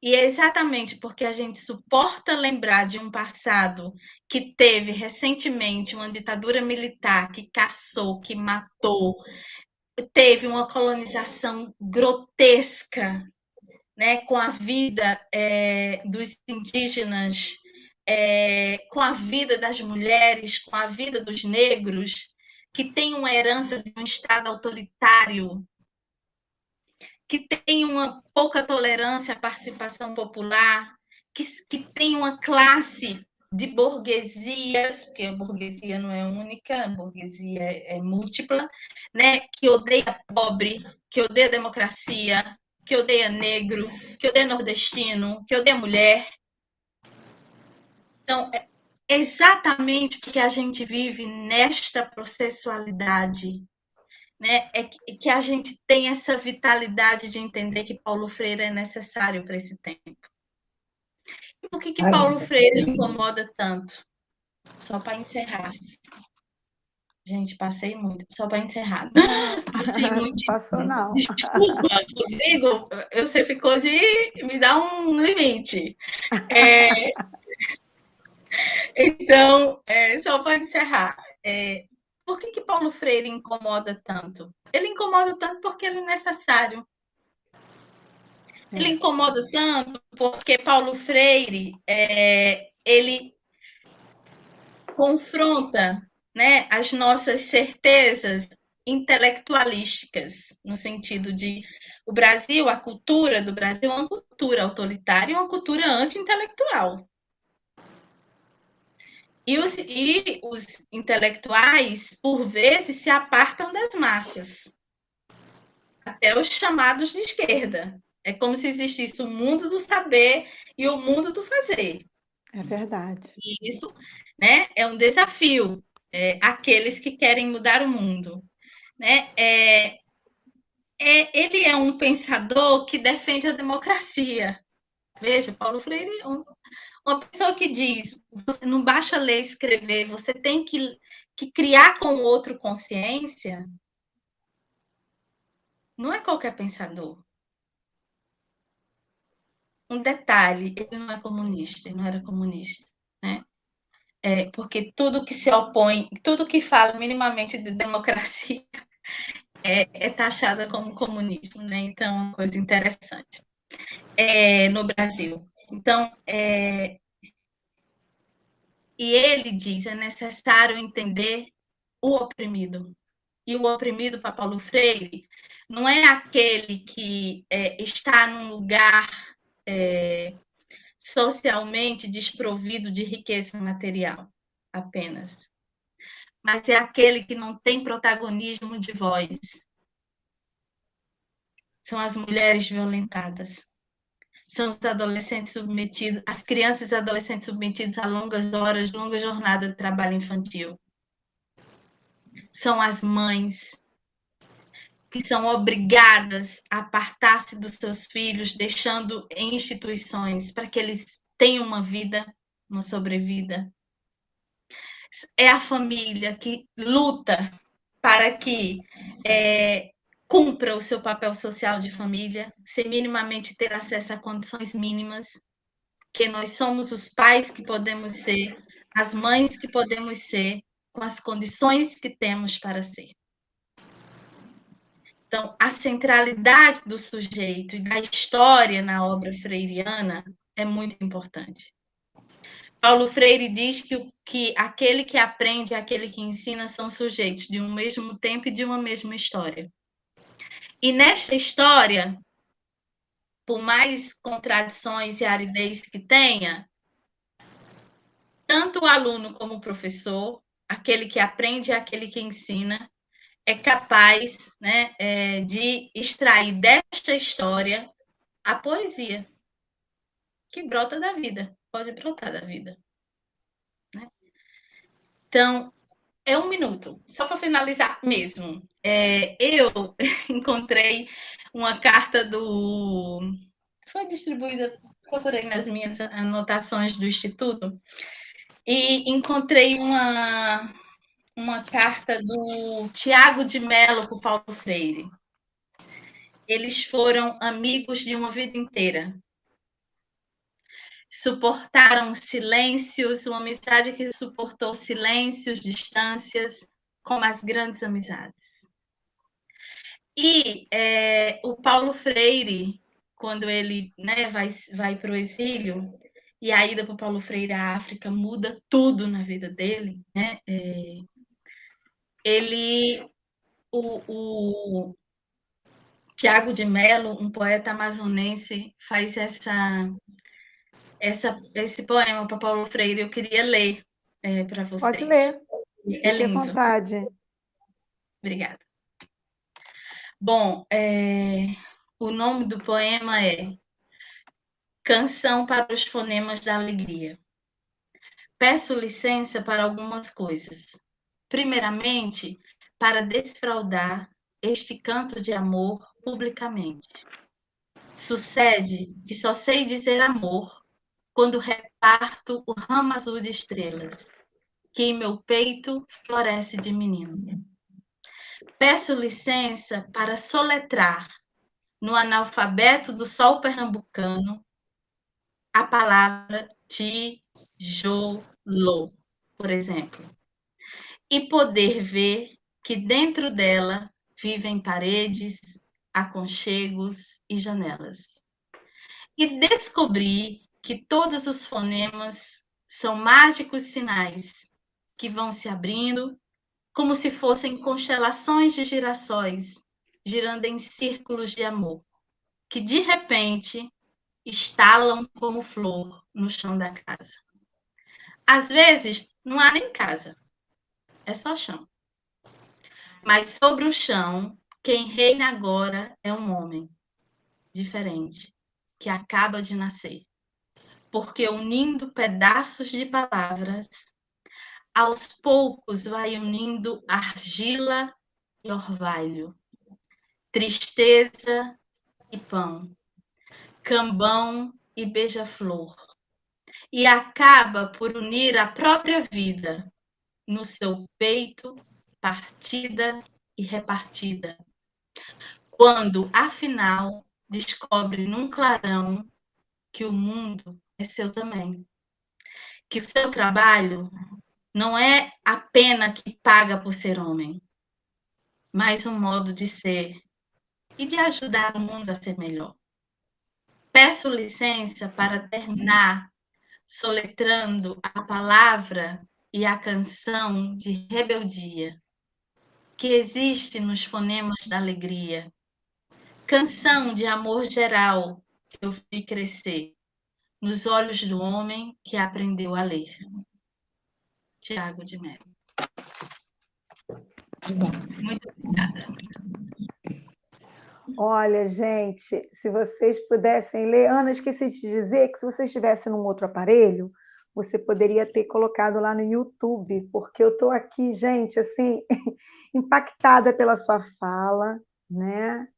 E é exatamente porque a gente suporta lembrar de um passado que teve recentemente uma ditadura militar que caçou, que matou, teve uma colonização grotesca, né, com a vida dos indígenas, com a vida das mulheres, com a vida dos negros, que tem uma herança de um Estado autoritário, que tem uma pouca tolerância à participação popular, que tem uma classe de burguesias, porque a burguesia não é única, a burguesia é múltipla, né? Que odeia pobre, que odeia democracia, que odeia negro, que odeia nordestino, que odeia mulher. Então, é exatamente porque a gente vive nesta processualidade, né, é que a gente tem essa vitalidade de entender que Paulo Freire é necessário para esse tempo. E por que Paulo Freire incomoda tanto? Só para encerrar. Gente, passei muito. Só para encerrar. Passei muito. Passou, não. Desculpa, Rodrigo, você ficou de me dar um limite. Então, só para encerrar. Por que Paulo Freire incomoda tanto? Ele incomoda tanto porque ele é necessário. Ele incomoda tanto porque Paulo Freire ele confronta, né, as nossas certezas intelectualísticas, no sentido de o Brasil, a cultura do Brasil é uma cultura autoritária e uma cultura anti-intelectual. E os intelectuais, por vezes, se apartam das massas, até os chamados de esquerda. É como se existisse o mundo do saber e o mundo do fazer. É verdade. E isso, né, é um desafio àqueles que querem mudar o mundo. Né? Ele é um pensador que defende a democracia. Veja, Paulo Freire é uma pessoa que diz, você não basta ler e escrever, você tem que criar com o outro consciência. Não é qualquer pensador. Um detalhe, ele não é comunista, ele não era comunista, né? Porque tudo que se opõe, tudo que fala minimamente de democracia é taxada como comunismo, né? Então, é uma coisa interessante no Brasil. Então, e ele diz, é necessário entender o oprimido. E o oprimido, para Paulo Freire, não é aquele que está num lugar socialmente desprovido de riqueza material, apenas. Mas é aquele que não tem protagonismo de voz. São as mulheres violentadas. São os adolescentes submetidos, as crianças e adolescentes submetidos a longas horas, longa jornada de trabalho infantil. São as mães que são obrigadas a apartar-se dos seus filhos, deixando em instituições para que eles tenham uma vida, uma sobrevida. É a família que luta para que cumpra o seu papel social de família, sem minimamente ter acesso a condições mínimas, que nós somos os pais que podemos ser, as mães que podemos ser, com as condições que temos para ser. Então, a centralidade do sujeito e da história na obra freiriana é muito importante. Paulo Freire diz que aquele que aprende e aquele que ensina são sujeitos de um mesmo tempo e de uma mesma história. E nesta história, por mais contradições e aridez que tenha, tanto o aluno como o professor, aquele que aprende e aquele que ensina, é capaz, né, de extrair desta história a poesia que brota da vida, pode brotar da vida. Né? Então, é 1 minuto, só para finalizar mesmo. Eu encontrei uma carta foi distribuída, procurei nas minhas anotações do Instituto, e encontrei uma carta do Tiago de Mello para o Paulo Freire. Eles foram amigos de uma vida inteira. Suportaram silêncios, uma amizade que suportou silêncios, distâncias, como as grandes amizades. E o Paulo Freire, quando ele, né, vai para o exílio, e a ida para o Paulo Freire à África muda tudo na vida dele, né? O Tiago de Mello, um poeta amazonense, faz esse poema para Paulo Freire. Eu queria ler para vocês. Pode ler. É lindo. Fique à vontade. Obrigada. Bom, o nome do poema é Canção para os Fonemas da Alegria. Peço licença para algumas coisas. Primeiramente, para desfraudar este canto de amor publicamente. Sucede que só sei dizer amor quando reparto o ramo azul de estrelas, que em meu peito floresce de menino. Peço licença para soletrar no analfabeto do sol pernambucano a palavra tijolo, por exemplo, e poder ver que dentro dela vivem paredes, aconchegos e janelas. E descobri que todos os fonemas são mágicos sinais que vão se abrindo como se fossem constelações de girassóis girando em círculos de amor, que de repente estalam como flor no chão da casa. Às vezes, não há nem casa, é só chão. Mas sobre o chão, quem reina agora é um homem diferente, que acaba de nascer. Porque unindo pedaços de palavras, aos poucos vai unindo argila e orvalho, tristeza e pão, cambão e beija-flor, e acaba por unir a própria vida no seu peito, partida e repartida, quando, afinal, descobre num clarão que o mundo é seu também, que o seu trabalho não é a pena que paga por ser homem, mas um modo de ser e de ajudar o mundo a ser melhor. Peço licença para terminar soletrando a palavra e a canção de rebeldia que existe nos fonemas da alegria. Canção de amor geral que eu vi crescer nos olhos do homem que aprendeu a ler. Tiago de Mello. Muito obrigada. Olha, gente, se vocês pudessem ler... Ana, esqueci de dizer que se você estivesse num outro aparelho, você poderia ter colocado lá no YouTube, porque eu estou aqui, gente, assim, impactada pela sua fala, né?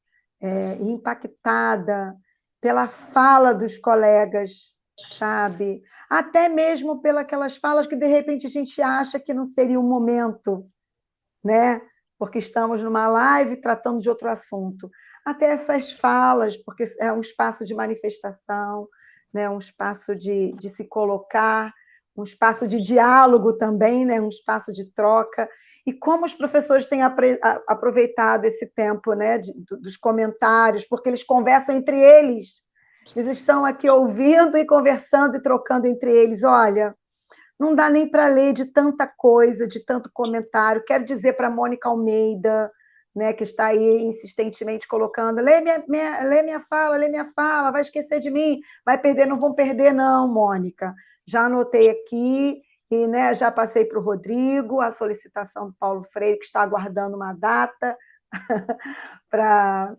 Impactada pela fala dos colegas, sabe? Até mesmo pelas falas que, de repente, a gente acha que não seria o momento, né? Porque estamos numa live tratando de outro assunto. Até essas falas, porque é um espaço de manifestação, né? Um espaço de se colocar, um espaço de diálogo também, né? Um espaço de troca. E como os professores têm aproveitado esse tempo, né? Dos comentários, porque eles conversam entre eles. Eles estão aqui ouvindo e conversando e trocando entre eles. Olha, não dá nem para ler de tanta coisa, de tanto comentário. Quero dizer para a Mônica Almeida, né, que está aí insistentemente colocando, lê minha fala, vai esquecer de mim, vai perder, não vão perder não, Mônica. Já anotei aqui, e né, já passei para o Rodrigo, a solicitação do Paulo Freire, que está aguardando uma data para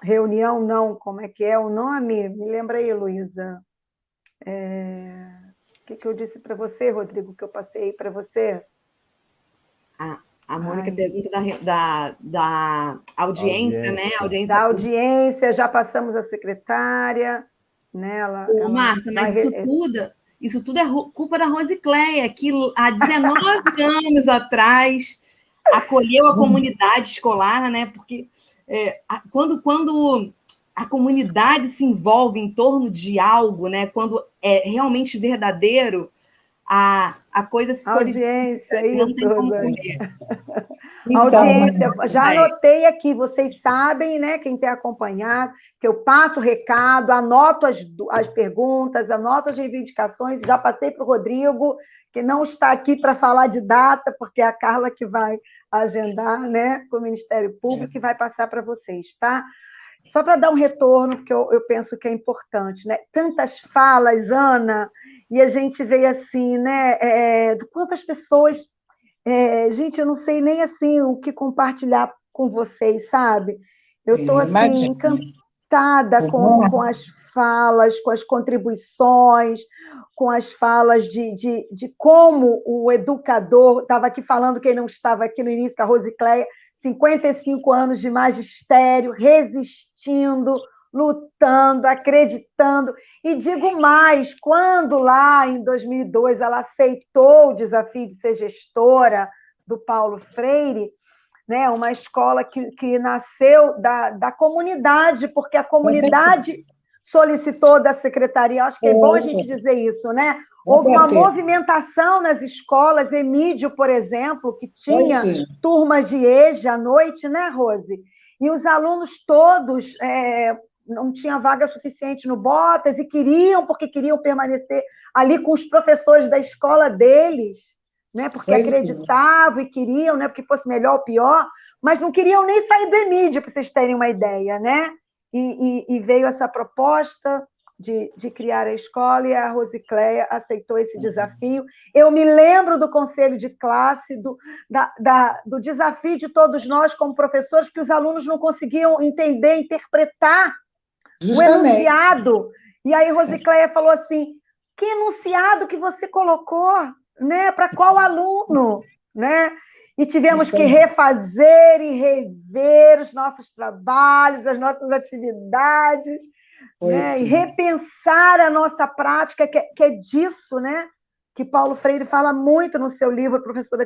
reunião, não, como é que é o nome? Me lembra aí, Luísa. O que eu disse para você, Rodrigo, que eu passei para você? A Mônica pergunta da audiência, né? Da audiência, já passamos a secretária. Né? Marta, mas isso tudo é culpa da Rosicléia, que há 19 anos atrás acolheu a comunidade escolar, né? Porque quando a comunidade se envolve em torno de algo, né? Quando é realmente verdadeiro, a coisa se solidifica, não tem como comer. Audiência, já anotei aqui, vocês sabem, né, quem tem acompanhado, que eu passo o recado, anoto as perguntas, anoto as reivindicações, já passei para o Rodrigo, que não está aqui para falar de data, porque é a Carla que vai agendar, né, com o Ministério Público e vai passar para vocês, tá? Só para dar um retorno, porque eu penso que é importante, né? Tantas falas, Ana, e a gente vê assim, né, de quantas pessoas... gente, eu não sei nem assim o que compartilhar com vocês, sabe? Eu estou assim, encantada com as falas, com as contribuições, com as falas de como o educador, estava aqui falando, quem não estava aqui no início, com a Rosicléia, 55 anos de magistério, resistindo, lutando, acreditando. E digo mais, quando lá em 2002 ela aceitou o desafio de ser gestora do Paulo Freire, né, uma escola que nasceu da comunidade, porque a comunidade solicitou da secretaria, acho que é bom a gente dizer isso, né? Houve uma movimentação nas escolas, Emídio, por exemplo, que tinha turmas de EJA à noite, né, Rose? E os alunos todos... não tinha vaga suficiente no Botas e porque queriam permanecer ali com os professores da escola deles, né? Porque acreditavam e queriam, né? Porque fosse melhor ou pior, mas não queriam nem sair do Emídio, para vocês terem uma ideia, né? E veio essa proposta de criar a escola e a Rosicléia aceitou esse desafio. Eu me lembro do conselho de classe, do desafio de todos nós como professores, porque os alunos não conseguiam entender, interpretar o enunciado. E aí Rosicléia falou assim, que enunciado que você colocou, né? Para qual aluno? Né? E tivemos que refazer e rever os nossos trabalhos, as nossas atividades, né? E repensar a nossa prática, que é disso, né? Que Paulo Freire fala muito no seu livro, professora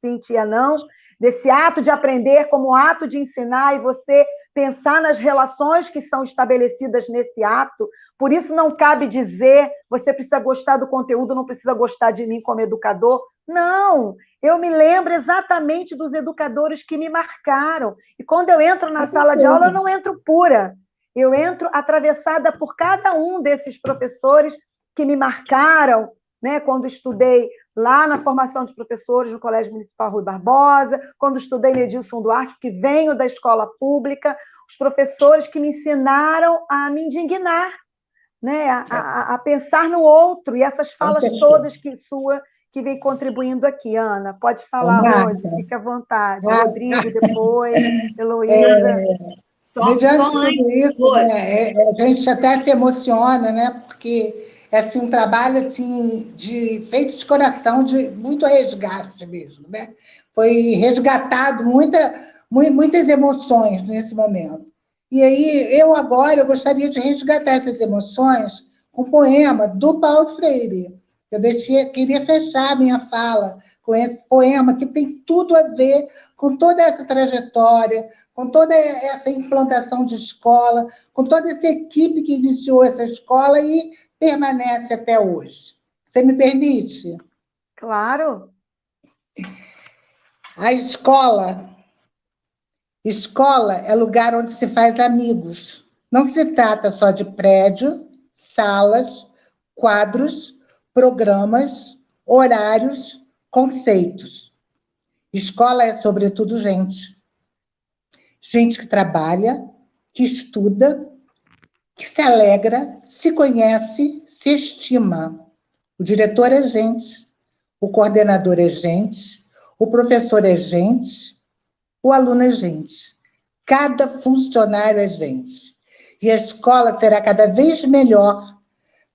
Cintia Não, desse ato de aprender como ato de ensinar, e você pensar nas relações que são estabelecidas nesse ato. Por isso não cabe dizer, você precisa gostar do conteúdo, não precisa gostar de mim como educador. Não, eu me lembro exatamente dos educadores que me marcaram. E quando eu entro na sala de aula, eu não entro pura. Eu entro atravessada por cada um desses professores que me marcaram, né? Quando estudei lá na formação de professores no Colégio Municipal Rui Barbosa, quando estudei no Edilson Duarte, porque venho da escola pública, os professores que me ensinaram a me indignar, né? a pensar no outro, e essas falas todas que vem contribuindo aqui. Ana, pode falar, Rose, fica à vontade. Rodrigo, depois, Heloísa. Mediante tudo isso, né, a gente até se emociona, né? Porque é assim, um trabalho assim, feito de coração, de muito resgate mesmo, né? Foi resgatado muitas emoções nesse momento. E aí, eu gostaria de resgatar essas emoções com um poema do Paulo Freire. Eu queria fechar a minha fala com esse poema, que tem tudo a ver com toda essa trajetória, com toda essa implantação de escola, com toda essa equipe que iniciou essa escola e permanece até hoje. Você me permite? Claro. A escola é lugar onde se faz amigos. Não se trata só de prédio, salas, quadros, programas, horários, conceitos. Escola é, sobretudo, gente. Gente que trabalha, que estuda, que se alegra, se conhece, se estima. O diretor é gente, o coordenador é gente, o professor é gente, o aluno é gente. Cada funcionário é gente. E a escola será cada vez melhor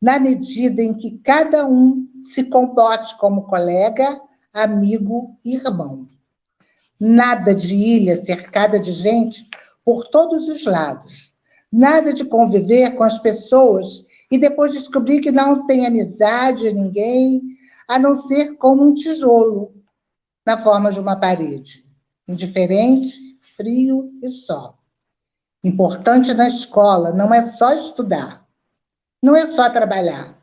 na medida em que cada um se comporte como colega, amigo e irmão. Nada de ilha cercada de gente por todos os lados. Nada de conviver com as pessoas e depois descobrir que não tem amizade a ninguém, a não ser como um tijolo na forma de uma parede. Indiferente, frio e só. Importante na escola não é só estudar, não é só trabalhar,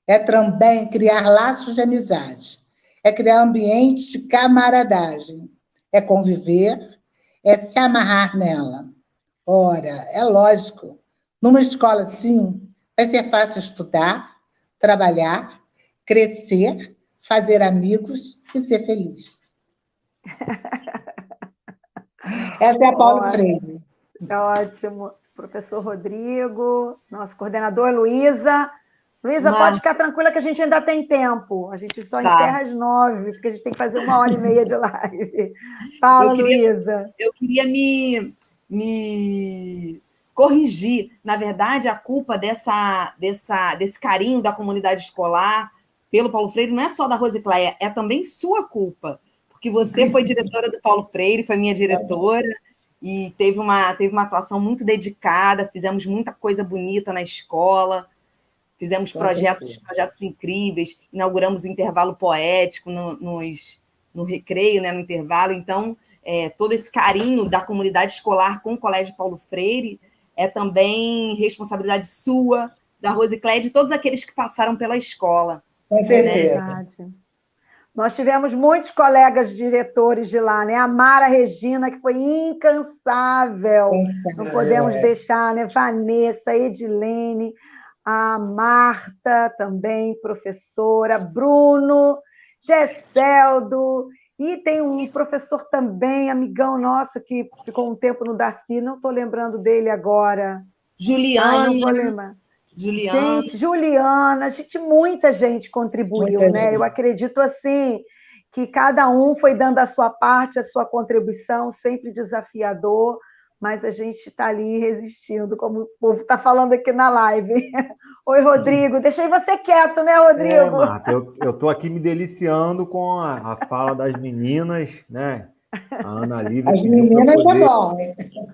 é também criar laços de amizade, é criar ambientes de camaradagem, é conviver, é se amarrar nela. Ora, é lógico, numa escola assim, vai ser fácil estudar, trabalhar, crescer, fazer amigos e ser feliz. Essa é a Paulo Freire. Ótimo. Professor Rodrigo, nosso coordenador Luísa. Luísa, pode ficar tranquila que a gente ainda tem tempo. A gente só encerra às 9, porque a gente tem que fazer 1h30 de live. Fala, Luísa. Eu queria me corrigir. Na verdade, a culpa desse carinho da comunidade escolar pelo Paulo Freire não é só da Rosicléia, é também sua culpa, porque você foi diretora do Paulo Freire, foi minha diretora, e teve uma atuação muito dedicada, fizemos muita coisa bonita na escola, fizemos projetos incríveis, inauguramos o intervalo poético no recreio, né, no intervalo. Então, todo esse carinho da comunidade escolar com o Colégio Paulo Freire é também responsabilidade sua, da Rosicléia, de todos aqueles que passaram pela escola. Com certeza. Verdade. Nós tivemos muitos colegas diretores de lá, né? A Mara Regina, que foi incansável. Não podemos deixar, né? Vanessa, Edilene, a Marta, também professora, Bruno, Gesseldo, e tem um professor também, amigão nosso, que ficou um tempo no Darcy, não estou lembrando dele agora. Juliana. Não vou lembrar. Juliana. Gente, Juliana, muita gente contribuiu, Muita né? gente. Eu acredito assim que cada um foi dando a sua parte, a sua contribuição, sempre desafiador, mas a gente está ali resistindo, como o povo está falando aqui na live. Oi, Rodrigo, deixei você quieto, né, Rodrigo? Marta, eu estou aqui me deliciando com a fala das meninas, né? A Ana Lívia. As meninas é bom.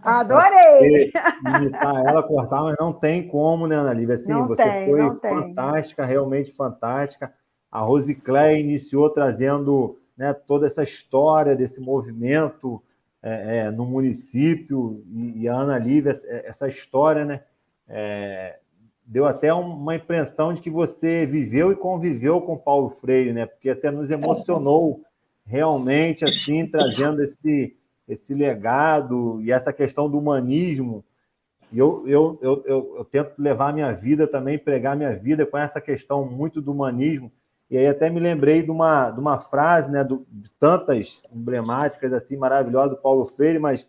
Adorei! Imitar ela, cortar, mas não tem como, né, Ana Lívia? Assim, você foi fantástica, realmente fantástica. A Rosicléia iniciou trazendo, né, toda essa história desse movimento no município, e a Ana Lívia, essa história, né, deu até uma impressão de que você viveu e conviveu com Paulo Freire, né? Porque até nos emocionou realmente, assim, trazendo esse legado e essa questão do humanismo. E eu tento levar a minha vida também, pregar a minha vida com essa questão muito do humanismo. E aí até me lembrei de uma frase, né, de tantas emblemáticas, assim, maravilhosas do Paulo Freire, mas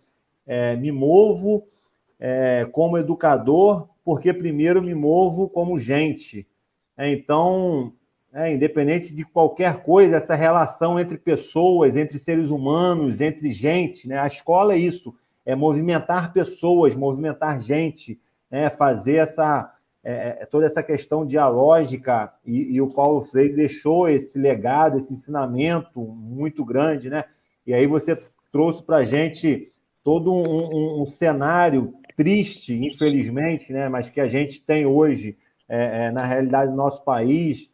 me movo como educador, porque primeiro me movo como gente. Então, independente de qualquer coisa, essa relação entre pessoas, entre seres humanos, entre gente, né? A escola é isso, é movimentar pessoas, movimentar gente, né? Fazer toda essa questão dialógica, e o Paulo Freire deixou esse legado, esse ensinamento muito grande, né? E aí você trouxe para a gente todo um cenário triste, infelizmente, né? Mas que a gente tem hoje na realidade do nosso país,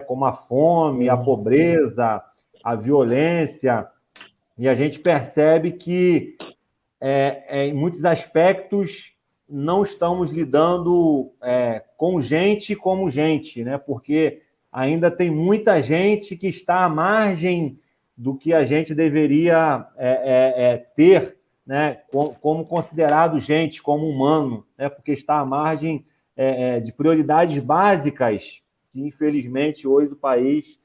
como a fome, a pobreza, a violência, e a gente percebe que, em muitos aspectos, não estamos lidando com gente como gente, né? Porque ainda tem muita gente que está à margem do que a gente deveria ter, né? Como considerado gente, como humano, né? Porque está à margem de prioridades básicas que, infelizmente, hoje o país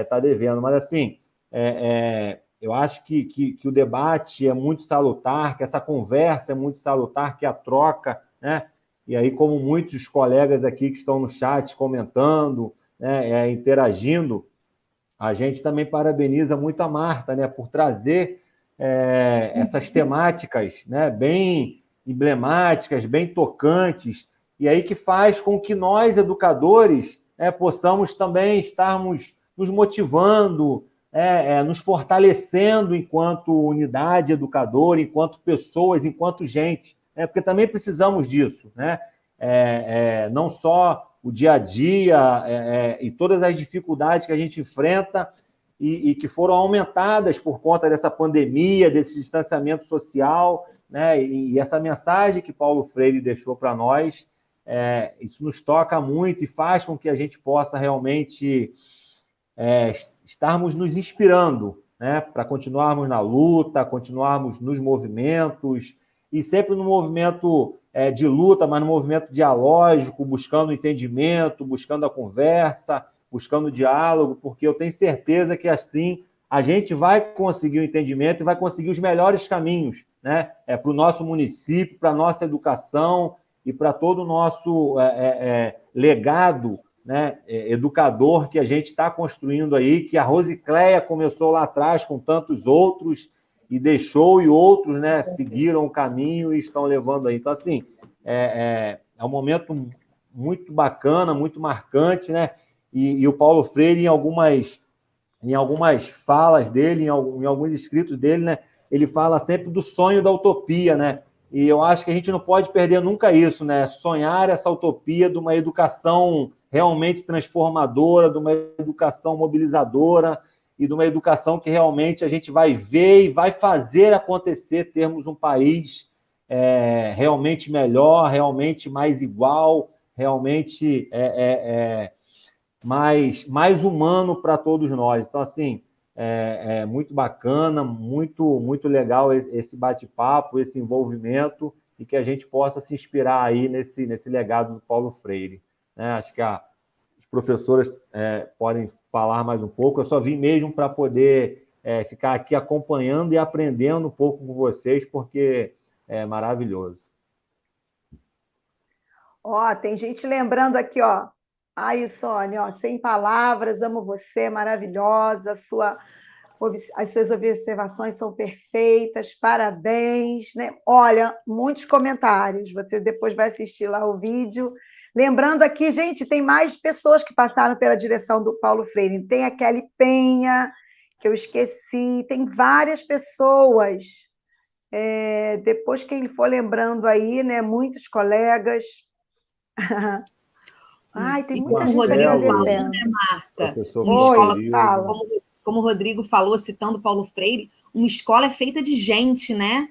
está devendo. Mas, assim, eu acho que o debate é muito salutar, que essa conversa é muito salutar, que a troca, né? E aí, como muitos colegas aqui que estão no chat comentando, né, interagindo, a gente também parabeniza muito a Marta, né, por trazer essas temáticas, né, bem emblemáticas, bem tocantes, e aí que faz com que nós, educadores, possamos também estarmos nos motivando, nos fortalecendo enquanto unidade educadora, enquanto pessoas, enquanto gente, porque também precisamos disso, né? Não só o dia a dia e todas as dificuldades que a gente enfrenta e que foram aumentadas por conta dessa pandemia, desse distanciamento social, né? E essa mensagem que Paulo Freire deixou para nós, isso nos toca muito e faz com que a gente possa realmente estarmos nos inspirando, né? Para continuarmos na luta, continuarmos nos movimentos, e sempre no movimento de luta, mas no movimento dialógico, buscando entendimento, buscando a conversa, buscando o diálogo, porque eu tenho certeza que assim a gente vai conseguir o entendimento e vai conseguir os melhores caminhos, né? Para o nosso município, para a nossa educação e para todo o nosso legado, né, educador que a gente está construindo aí, que a Rosicléia começou lá atrás com tantos outros e deixou, e outros, né, seguiram o caminho e estão levando aí. Então, assim, é um momento muito bacana, muito marcante, né? E o Paulo Freire, em algumas falas dele, em alguns escritos dele, né, ele fala sempre do sonho da utopia, né? E eu acho que a gente não pode perder nunca isso, né? Sonhar essa utopia de uma educação realmente transformadora, de uma educação mobilizadora e de uma educação que realmente a gente vai ver e vai fazer acontecer, termos um país realmente melhor, realmente mais igual, realmente mais humano para todos nós. Então, assim, é muito bacana, muito, muito legal esse bate-papo, esse envolvimento, e que a gente possa se inspirar aí nesse legado do Paulo Freire, né? Acho que as professoras podem falar mais um pouco. Eu só vim mesmo para poder ficar aqui acompanhando e aprendendo um pouco com vocês, porque é maravilhoso. Tem gente lembrando aqui, ó. Aí, Sônia, ó, sem palavras, amo você, maravilhosa, as suas observações são perfeitas, parabéns, né? Olha, muitos comentários, você depois vai assistir lá o vídeo. Lembrando aqui, gente, tem mais pessoas que passaram pela direção do Paulo Freire. Tem a Kelly Penha, que eu esqueci, tem várias pessoas. Depois, quem for lembrando aí, né? Muitos colegas. Ai, tem muita gente Rodrigo falou, né, Marta? Como o Rodrigo falou, citando Paulo Freire, uma escola é feita de gente, né?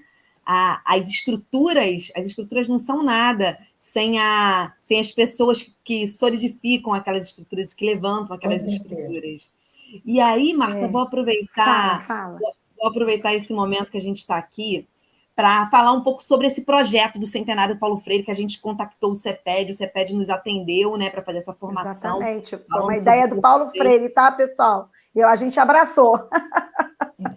As estruturas não são nada sem as pessoas que solidificam aquelas estruturas, que levantam aquelas estruturas. E aí, Marta, vou aproveitar esse momento que a gente está aqui para falar um pouco sobre esse projeto do Centenário do Paulo Freire, que a gente contactou o CEPED nos atendeu, né, para fazer essa formação. Exatamente, foi uma ideia do Paulo Freire, tá, pessoal? A gente abraçou.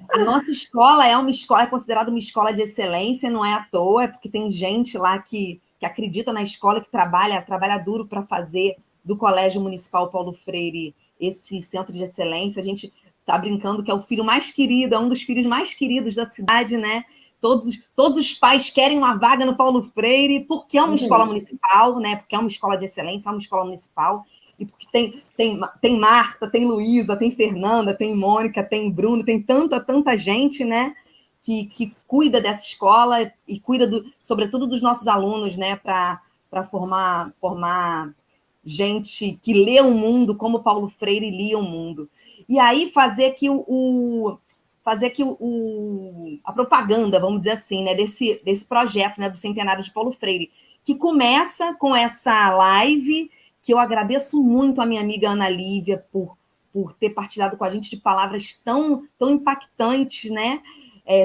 A nossa escola é considerada uma escola de excelência, não é à toa, é porque tem gente lá que acredita na escola, que trabalha duro para fazer do Colégio Municipal Paulo Freire esse centro de excelência. A gente está brincando que é o filho mais querido, é um dos filhos mais queridos da cidade, né? Todos os pais querem uma vaga no Paulo Freire, porque é uma escola municipal, né? Porque é uma escola de excelência, é uma escola municipal, e porque tem Marta, tem Luísa, tem Fernanda, tem Mônica, tem Bruno, tem tanta gente, né? Que cuida dessa escola e cuida, sobretudo, dos nossos alunos, né? Para formar gente que lê o mundo como Paulo Freire lia o mundo. E aí fazer que fazer aqui a propaganda, vamos dizer assim, né, desse projeto, né, do Centenário de Paulo Freire, que começa com essa live, que eu agradeço muito a minha amiga Ana Lívia por ter partilhado com a gente de palavras tão impactantes, né?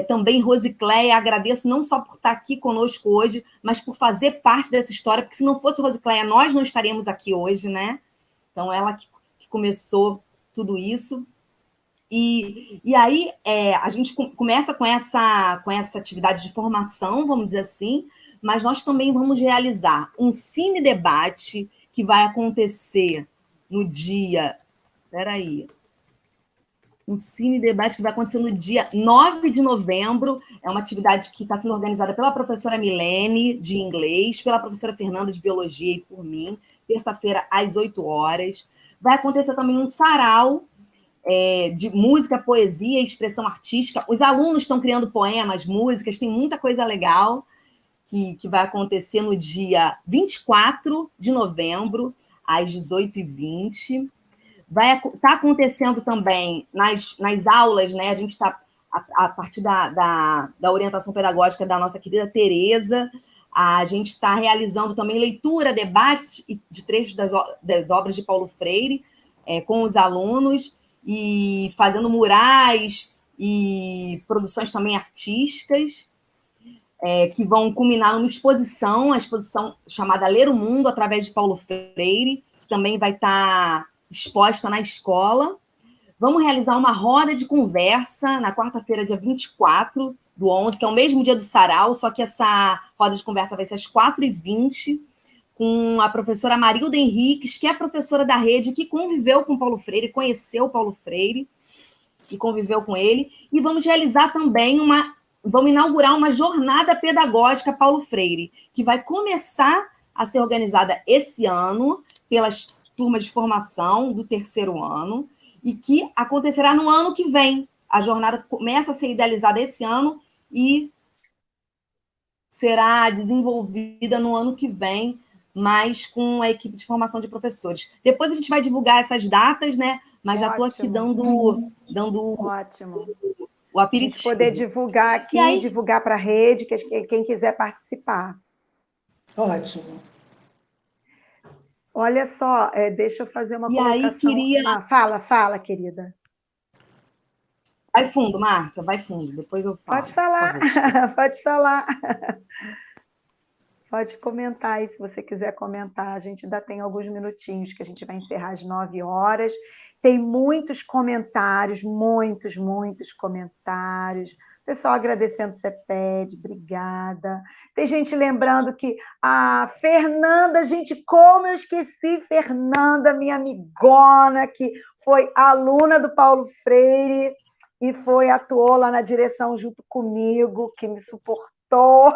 Também Rosicléia, agradeço não só por estar aqui conosco hoje, mas por fazer parte dessa história, porque se não fosse Rosicléia, nós não estaríamos aqui hoje, né? Então, ela que começou tudo isso. E aí a gente começa com essa atividade de formação, vamos dizer assim, mas nós também vamos realizar um cine-debate que vai acontecer no dia... Um cine-debate que vai acontecer no dia 9 de novembro. É uma atividade que está sendo organizada pela professora Milene, de inglês, pela professora Fernanda, de biologia, e por mim, terça-feira, às 8 horas. Vai acontecer também um sarau de música, poesia e expressão artística. Os alunos estão criando poemas, músicas, tem muita coisa legal que vai acontecer no dia 24 de novembro, às 18h20. Vai estar acontecendo também nas aulas, né? A gente está, a partir da orientação pedagógica da nossa querida Tereza, a gente está realizando também leitura, debates de trechos das obras de Paulo Freire com os alunos, e fazendo murais e produções também artísticas, que vão culminar numa exposição, a exposição chamada Ler o Mundo, através de Paulo Freire, que também vai estar exposta na escola. Vamos realizar uma roda de conversa na quarta-feira, dia 24 do 11, que é o mesmo dia do sarau, só que essa roda de conversa vai ser às 4h20, com a professora Marilda Henriques, que é a professora da rede, que conviveu com Paulo Freire, conheceu o Paulo Freire e conviveu com ele. E vamos realizar também vamos inaugurar uma jornada pedagógica Paulo Freire, que vai começar a ser organizada esse ano pelas turmas de formação do terceiro ano, e que acontecerá no ano que vem. A jornada começa a ser idealizada esse ano e será desenvolvida no ano que vem, mas com a equipe de formação de professores. Depois a gente vai divulgar essas datas, né? Mas já estou aqui dando o aperitivo. A gente poder divulgar aqui, aí, divulgar para a rede, quem quiser participar. Ótimo. Olha só, deixa eu fazer uma colocação. Aí, Fala, querida. Vai fundo, Marta, vai fundo, depois eu falo. Pode falar, pode falar. Pode comentar aí, se você quiser comentar. A gente ainda tem alguns minutinhos, que a gente vai encerrar às 9 horas. Tem muitos comentários, muitos comentários. Pessoal agradecendo o CEPED, obrigada. Tem gente lembrando que a Fernanda, gente, como eu esqueci, Fernanda, minha amigona, que foi aluna do Paulo Freire e atuou lá na direção junto comigo, que me suportou.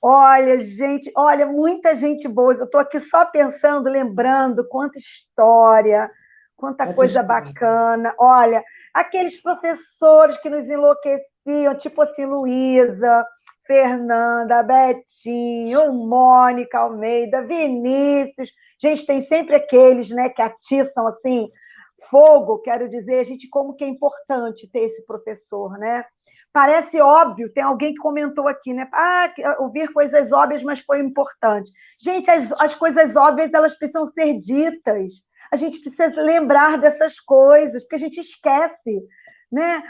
Olha, gente, muita gente boa. Eu estou aqui só pensando, lembrando quanta história, quanta coisa bacana. Olha, aqueles professores que nos enlouqueciam, tipo assim, Luísa, Fernanda, Betinho, Mônica Almeida, Vinícius. Gente, tem sempre aqueles, né, que atiçam, assim, fogo, quero dizer, gente, como que é importante ter esse professor, né? Parece óbvio, tem alguém que comentou aqui, né? Ouvir coisas óbvias, mas foi importante. Gente, as coisas óbvias, elas precisam ser ditas. A gente precisa lembrar dessas coisas, porque a gente esquece, né?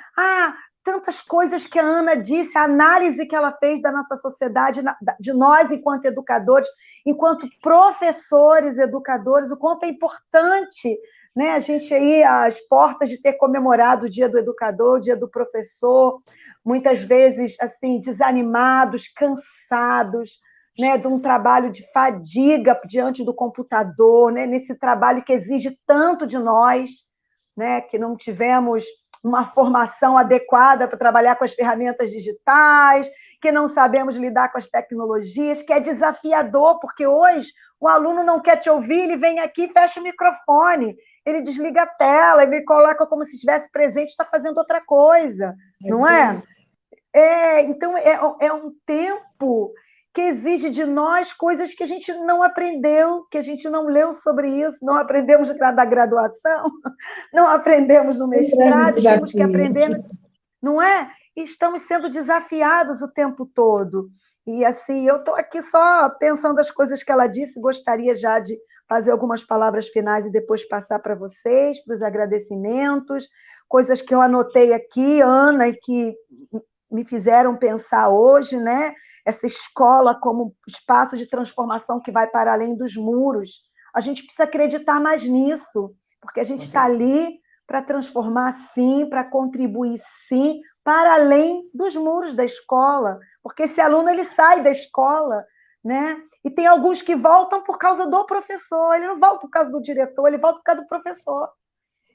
Tantas coisas que a Ana disse, a análise que ela fez da nossa sociedade, de nós enquanto educadores, enquanto professores, educadores, o quanto é importante, né? A gente aí, às portas de ter comemorado o Dia do Educador, o Dia do Professor, muitas vezes, assim, desanimados, cansados, né, de um trabalho de fadiga diante do computador, né, nesse trabalho que exige tanto de nós, né, que não tivemos uma formação adequada para trabalhar com as ferramentas digitais, que não sabemos lidar com as tecnologias, que é desafiador, porque hoje o aluno não quer te ouvir, ele vem aqui e fecha o microfone, ele desliga a tela, ele coloca como se estivesse presente, está fazendo outra coisa, não é? Então, é um tempo que exige de nós coisas que a gente não aprendeu, que a gente não leu sobre isso, não aprendemos da graduação, não aprendemos no mestrado, temos que aprender, não é? E estamos sendo desafiados o tempo todo. E assim, eu estou aqui só pensando as coisas que ela disse, gostaria já de fazer algumas palavras finais e depois passar para vocês, para os agradecimentos, coisas que eu anotei aqui, Ana, e que me fizeram pensar hoje, né? Essa escola como espaço de transformação que vai para além dos muros. A gente precisa acreditar mais nisso, porque a gente está ali para transformar, sim, para contribuir, sim, para além dos muros da escola, porque esse aluno ele sai da escola, né? E tem alguns que voltam por causa do professor, ele não volta por causa do diretor, ele volta por causa do professor.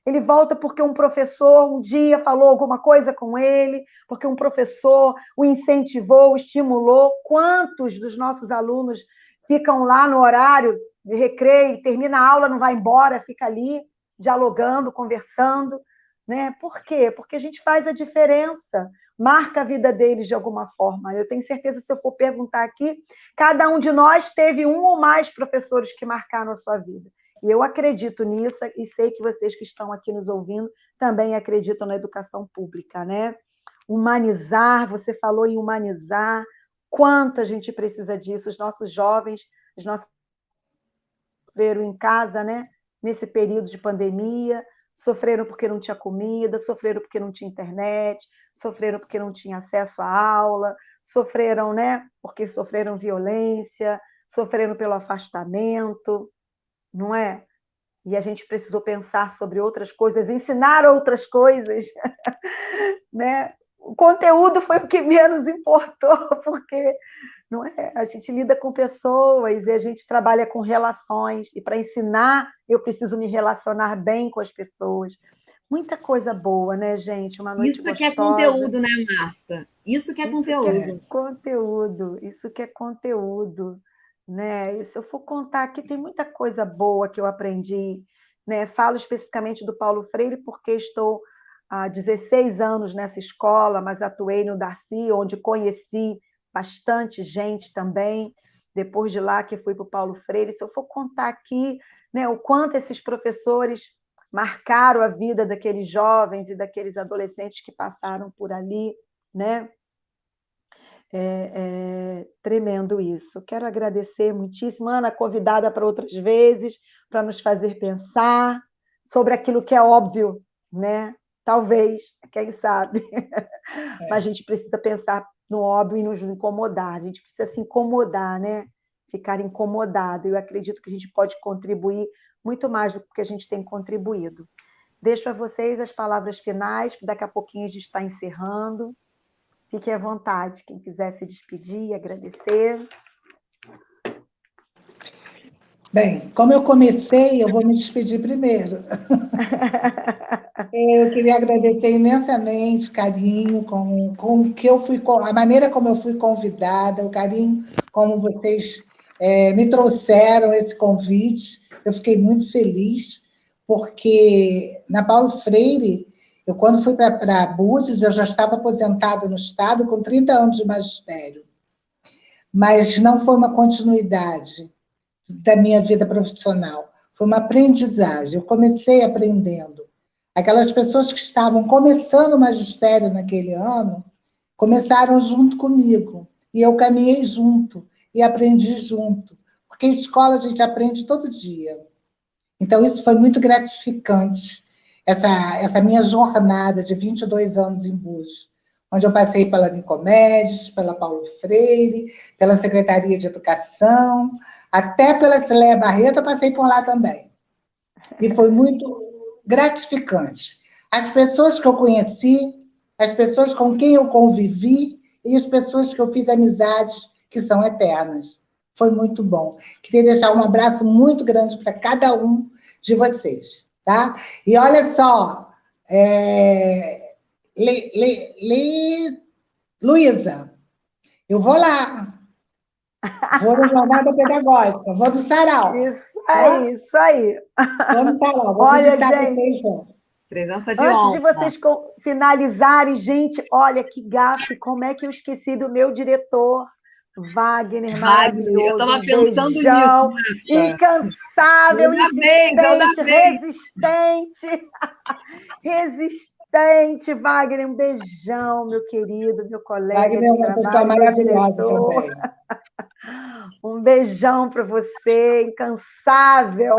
Ele volta porque um professor um dia falou alguma coisa com ele, porque um professor o incentivou, o estimulou. Quantos dos nossos alunos ficam lá no horário de recreio, termina a aula, não vai embora, fica ali dialogando, conversando, né? Por quê? Porque a gente faz a diferença, marca a vida deles de alguma forma. Eu tenho certeza, se eu for perguntar aqui, cada um de nós teve um ou mais professores que marcaram a sua vida. E eu acredito nisso e sei que vocês que estão aqui nos ouvindo também acreditam na educação pública, né? Humanizar, você falou em humanizar, quanto a gente precisa disso, os nossos jovens, os nossos sofreram em casa, né? Nesse período de pandemia, sofreram porque não tinha comida, sofreram porque não tinha internet, sofreram porque não tinha acesso à aula, sofreram, né? Porque sofreram violência, sofreram pelo afastamento, não é? E a gente precisou pensar sobre outras coisas, ensinar outras coisas, né? O conteúdo foi o que menos importou, porque não é? A gente lida com pessoas e a gente trabalha com relações, e para ensinar eu preciso me relacionar bem com as pessoas. Muita coisa boa, né, gente? Uma noite gostosa. Que é conteúdo, né, Marta? Isso que é conteúdo. Isso que é conteúdo. Né? E se eu for contar aqui, tem muita coisa boa que eu aprendi, né? Falo especificamente do Paulo Freire, porque estou há 16 anos nessa escola, mas atuei no Darcy, onde conheci bastante gente também, depois de lá que fui para o Paulo Freire. Se eu for contar aqui, né, o quanto esses professores marcaram a vida daqueles jovens e daqueles adolescentes que passaram por ali, né? É tremendo isso. Quero agradecer muitíssimo, Ana, convidada para outras vezes, para nos fazer pensar sobre aquilo que é óbvio, né? Talvez, quem sabe. Mas a gente precisa pensar no óbvio e nos incomodar. A gente precisa se incomodar, né? Ficar incomodado. Eu acredito que a gente pode contribuir muito mais do que a gente tem contribuído. Deixo a vocês as palavras finais, daqui a pouquinho a gente está encerrando. Fiquem à vontade, quem quiser se despedir, agradecer. Bem, como eu comecei, eu vou me despedir primeiro. Eu queria agradecer imensamente o carinho com que eu fui, a maneira como eu fui convidada, o carinho como vocês me trouxeram esse convite. Eu fiquei muito feliz, porque na Paulo Freire, eu, quando fui para Búzios, eu já estava aposentada no Estado com 30 anos de magistério. Mas não foi uma continuidade da minha vida profissional. Foi uma aprendizagem. Eu comecei aprendendo. Aquelas pessoas que estavam começando o magistério naquele ano, começaram junto comigo. E eu caminhei junto. E aprendi junto. Porque em escola a gente aprende todo dia. Então, isso foi muito gratificante. Essa minha jornada de 22 anos em Búzios, onde eu passei pela Nicomedes, pela Paulo Freire, pela Secretaria de Educação, até pela Cileia Barreto, eu passei por lá também. E foi muito gratificante. As pessoas que eu conheci, as pessoas com quem eu convivi e as pessoas que eu fiz amizades que são eternas. Foi muito bom. Queria deixar um abraço muito grande para cada um de vocês. Tá? E olha só, Luísa, eu vou lá. Vou na jornada pedagógica, vou do sarau. Isso aí. Vou no sarau, vou olha, visitar gente, vocês. Presença de antes honra. de vocês finalizarem, gente, olha que gafe, como é que eu esqueci do meu diretor, Wagner, maravilhoso. Eu estava pensando beijão, nisso. Incansável, insistente, resistente, Wagner, um beijão, meu querido, meu colega Wagner é uma pessoa trabalho, meu maravilhosa diretor. também. Um beijão para você, incansável.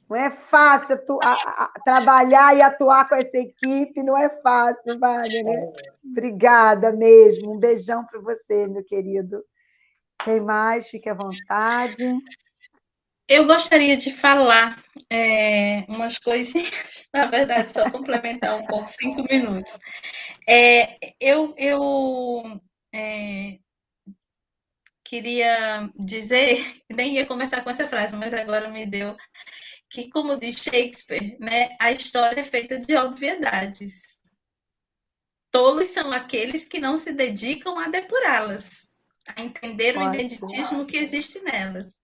Não é fácil trabalhar e atuar com essa equipe, não é fácil, Wagner. Obrigada mesmo. Um beijão para você, meu querido. Quem mais? Fique à vontade. Eu gostaria de falar umas coisinhas, na verdade, só complementar um pouco, 5 minutos. Eu queria dizer, nem ia começar com essa frase, mas agora me deu, que, como diz Shakespeare, né, a história é feita de obviedades. Tolos são aqueles que não se dedicam a depurá-las, a entender o ineditismo que existe nelas.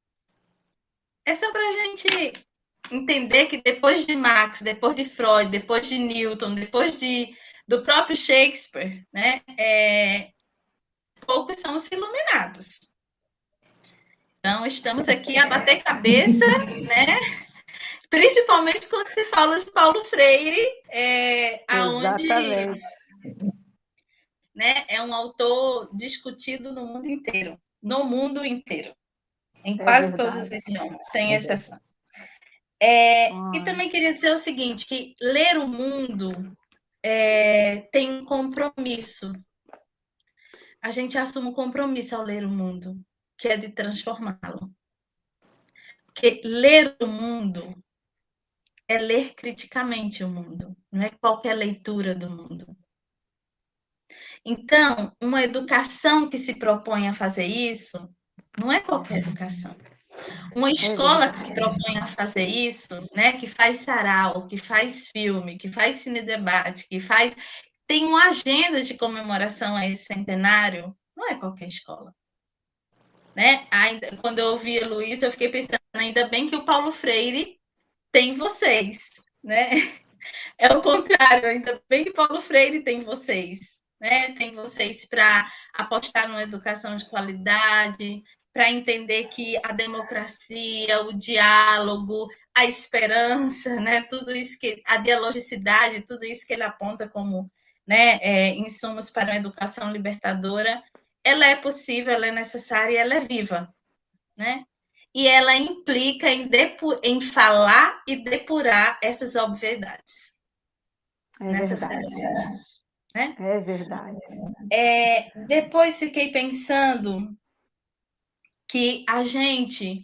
É só para a gente entender que depois de Marx, depois de Freud, depois de Newton, depois do próprio Shakespeare, né, poucos são os iluminados. Então, estamos aqui a bater cabeça, né? Principalmente quando se fala de Paulo Freire, aonde, né, é um autor discutido no mundo inteiro, em quase todos os idiomas, sem exceção. E também queria dizer o seguinte, que ler o mundo tem um compromisso. A gente assume um compromisso ao ler o mundo, que é de transformá-lo. Porque ler o mundo é ler criticamente o mundo, não é qualquer leitura do mundo. Então, uma educação que se propõe a fazer isso, não é qualquer educação. Uma escola que se propõe a fazer isso, né, que faz sarau, que faz filme, que faz cine-debate, tem uma agenda de comemoração a esse centenário, não é qualquer escola. Né? Quando eu ouvi a Luísa, eu fiquei pensando, ainda bem que o Paulo Freire tem vocês, né? É o contrário, ainda bem que Paulo Freire tem vocês, né? Tem vocês para apostar numa educação de qualidade, para entender que a democracia, o diálogo, a esperança, né? Tudo isso a dialogicidade, tudo isso que ele aponta como, né, insumos para uma educação libertadora, ela é possível, ela é necessária e ela é viva, né? E ela implica em falar e depurar essas obviedades. Necessariamente. Né? É verdade. Depois fiquei pensando que a gente,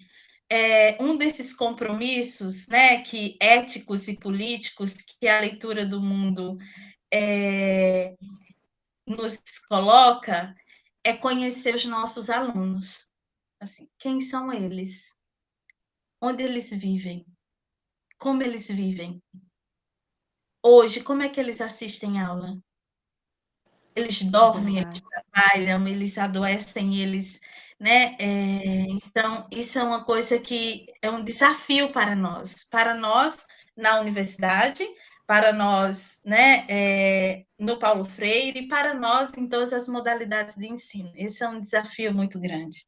um desses compromissos, né, que éticos e políticos que a leitura do mundo nos coloca, é conhecer os nossos alunos. Assim, quem são eles? Onde eles vivem? Como eles vivem? Hoje, como é que eles assistem aula? Eles dormem, eles trabalham, eles adoecem, eles, né? Então, isso é uma coisa que é um desafio para nós na universidade, para nós, né, no Paulo Freire, para nós em todas as modalidades de ensino. Esse é um desafio muito grande.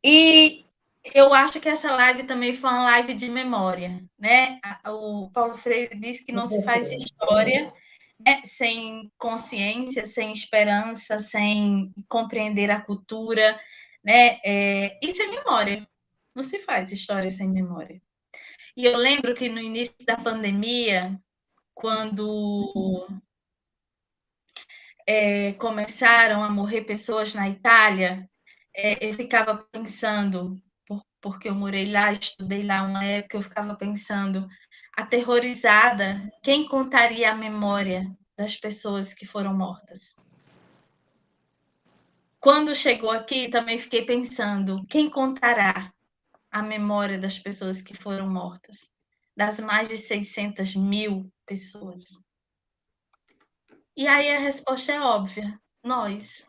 E eu acho que essa live também foi uma live de memória, né? O Paulo Freire disse que não se faz história, né, sem consciência, sem esperança, sem compreender a cultura, né? E sem memória. Não se faz história sem memória. E eu lembro que no início da pandemia, quando começaram a morrer pessoas na Itália, eu ficava pensando, porque eu morei lá, estudei lá uma época, eu ficava pensando, aterrorizada, quem contaria a memória das pessoas que foram mortas? Quando chegou aqui, também fiquei pensando, quem contará a memória das pessoas que foram mortas? Das mais de 600 mil pessoas. E aí a resposta é óbvia, nós.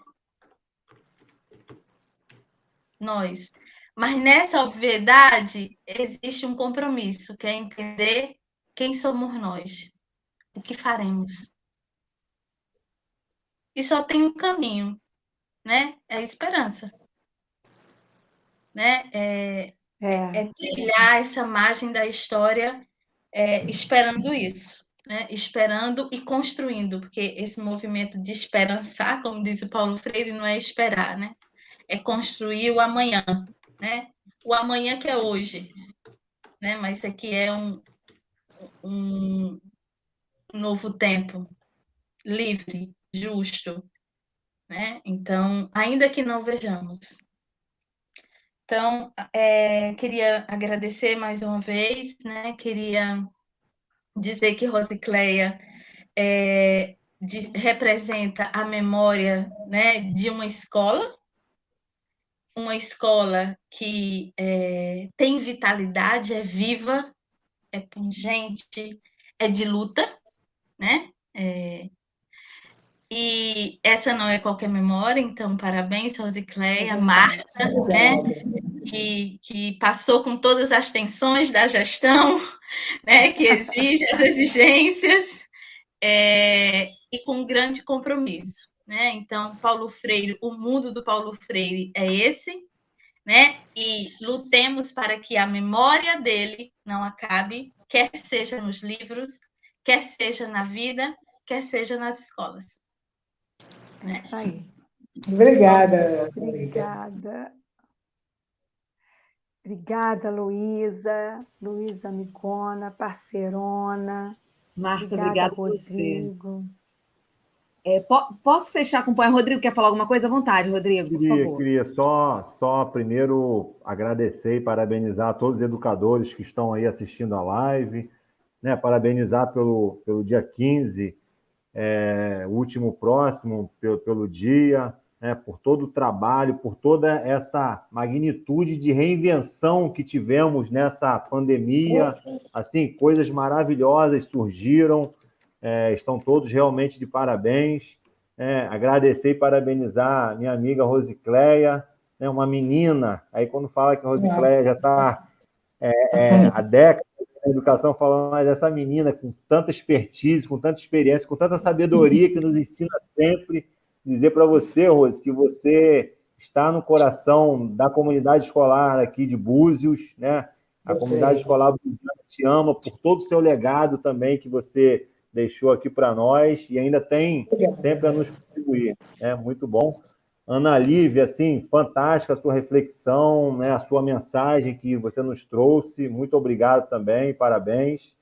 Mas nessa obviedade existe um compromisso, que é entender quem somos nós, o que faremos. E só tem um caminho, né? É esperança, né? É trilhar essa margem da história esperando isso, né? Esperando e construindo, porque esse movimento de esperançar, como diz o Paulo Freire, não é esperar, né? É construir o amanhã, né? O amanhã que é hoje, né? Mas isso aqui é um novo tempo, livre, justo, né? Então, ainda que não vejamos. Então, queria agradecer mais uma vez, né? Queria dizer que Rosicléia representa a memória, né, de uma escola que tem vitalidade, é viva, é pungente, é de luta, né? E essa não é qualquer memória, então parabéns, Rosicléia, Marta, né? Que passou com todas as tensões da gestão, né? Que exige as exigências, e com um grande compromisso, né? Então, Paulo Freire, o mundo do Paulo Freire é esse, né? E lutemos para que a memória dele não acabe, quer seja nos livros, quer seja na vida, quer seja nas escolas. É isso aí. Obrigada. Obrigada. Obrigada, Luísa. Luísa amigona, parceirona. Marta, obrigada a você. Rodrigo. Posso fechar com o poema? Rodrigo, quer falar alguma coisa? À vontade, Rodrigo, por favor. Queria só primeiro agradecer e parabenizar todos os educadores que estão aí assistindo a live, né? Parabenizar pelo dia 15, o último próximo, pelo dia, né? Por todo o trabalho, por toda essa magnitude de reinvenção que tivemos nessa pandemia. Assim, coisas maravilhosas surgiram, estão todos realmente de parabéns. Agradecer e parabenizar minha amiga Rosicléia, né, uma menina. Aí, quando fala que a Rosicléia já está há décadas na educação, falando, mas essa menina com tanta expertise, com tanta experiência, com tanta sabedoria, que nos ensina sempre, dizer para você, Rose, que você está no coração da comunidade escolar aqui de Búzios, né? A comunidade escolar buziana te ama por todo o seu legado também que você deixou aqui para nós e ainda tem sempre a nos contribuir. Muito bom. Ana Lívia, assim, fantástica a sua reflexão, né, a sua mensagem que você nos trouxe. Muito obrigado também, parabéns.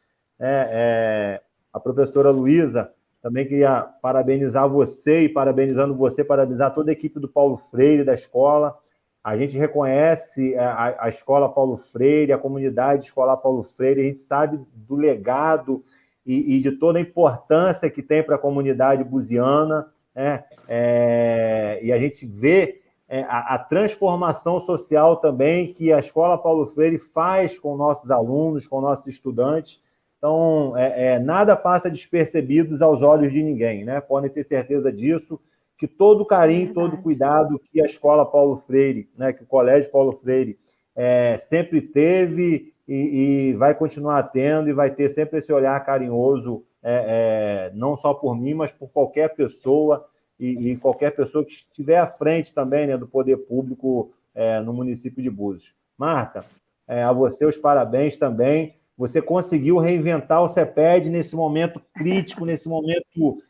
A professora Luísa, também queria parabenizar você e parabenizar toda a equipe do Paulo Freire, da escola. A gente reconhece a escola Paulo Freire, a comunidade escolar Paulo Freire, a gente sabe do legado e de toda a importância que tem para a comunidade buziana, né? E a gente vê a transformação social também que a escola Paulo Freire faz com nossos alunos, com nossos estudantes. Então, nada passa despercebido aos olhos de ninguém, né? Podem ter certeza disso, que todo o carinho, todo o cuidado que a escola Paulo Freire, né, que o Colégio Paulo Freire sempre teve e vai continuar tendo, e vai ter sempre esse olhar carinhoso, não só por mim, mas por qualquer pessoa, e qualquer pessoa que estiver à frente também, né, do poder público no município de Búzios. Marta, a você os parabéns também. Você conseguiu reinventar o CEPED nesse momento crítico, nesse momento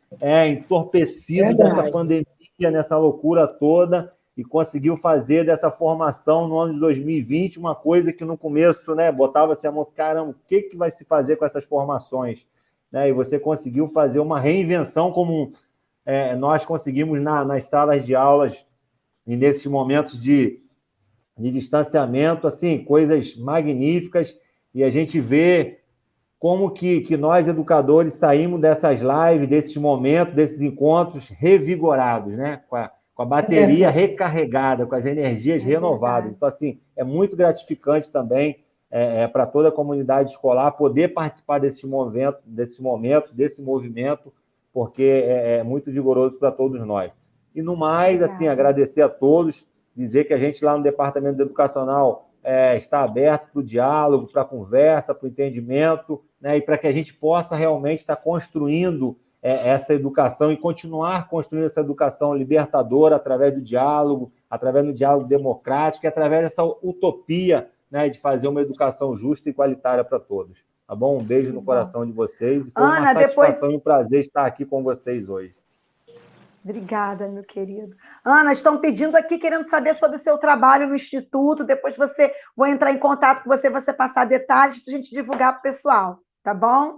entorpecido dessa pandemia, nessa loucura toda, e conseguiu fazer dessa formação no ano de 2020 uma coisa que no começo, né, botava-se a mão, caramba, o que vai se fazer com essas formações? Né? E você conseguiu fazer uma reinvenção como nós conseguimos nas salas de aulas e nesses momentos de distanciamento, assim, coisas magníficas, e a gente vê como que nós, educadores, saímos dessas lives, desses momentos, desses encontros revigorados, né? Com a bateria recarregada, com as energias renovadas. Então, assim, é muito gratificante também para toda a comunidade escolar poder participar desse momento, desse movimento, porque é muito vigoroso para todos nós. E, no mais, assim, agradecer a todos, dizer que a gente lá no Departamento Educacional está aberto para o diálogo, para a conversa, para o entendimento, né, e para que a gente possa realmente estar construindo essa educação e continuar construindo essa educação libertadora através do diálogo democrático e através dessa utopia, né, de fazer uma educação justa e igualitária para todos. Tá bom? Um beijo no coração de vocês. Foi uma satisfação e um prazer estar aqui com vocês hoje. Obrigada, meu querido. Ana, estão pedindo aqui, querendo saber sobre o seu trabalho no Instituto. Depois vou entrar em contato com você passar detalhes para a gente divulgar para o pessoal. Tá bom?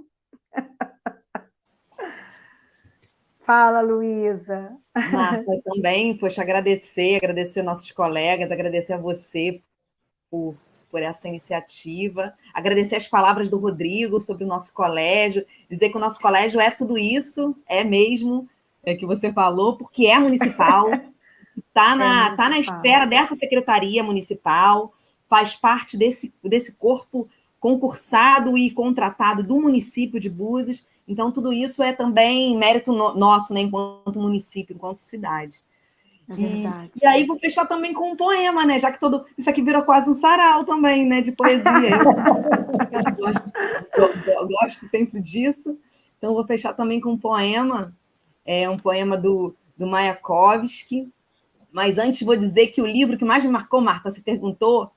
Fala, Luísa. Marta, também, poxa, agradecer nossos colegas, agradecer a você por essa iniciativa, agradecer as palavras do Rodrigo sobre o nosso colégio, dizer que o nosso colégio é tudo isso, é mesmo, que você falou, porque é municipal, está na espera dessa secretaria municipal, faz parte desse corpo concursado e contratado do município de Búzios. Então, tudo isso é também mérito nosso, né, enquanto município, enquanto cidade. E aí, vou fechar também com um poema, né? Já que isso aqui virou quase um sarau também, né? De poesia. Eu gosto sempre disso. Então, vou fechar também com um poema. É um poema do Mayakovsky. Mas antes, vou dizer que o livro que mais me marcou, Marta, você perguntou,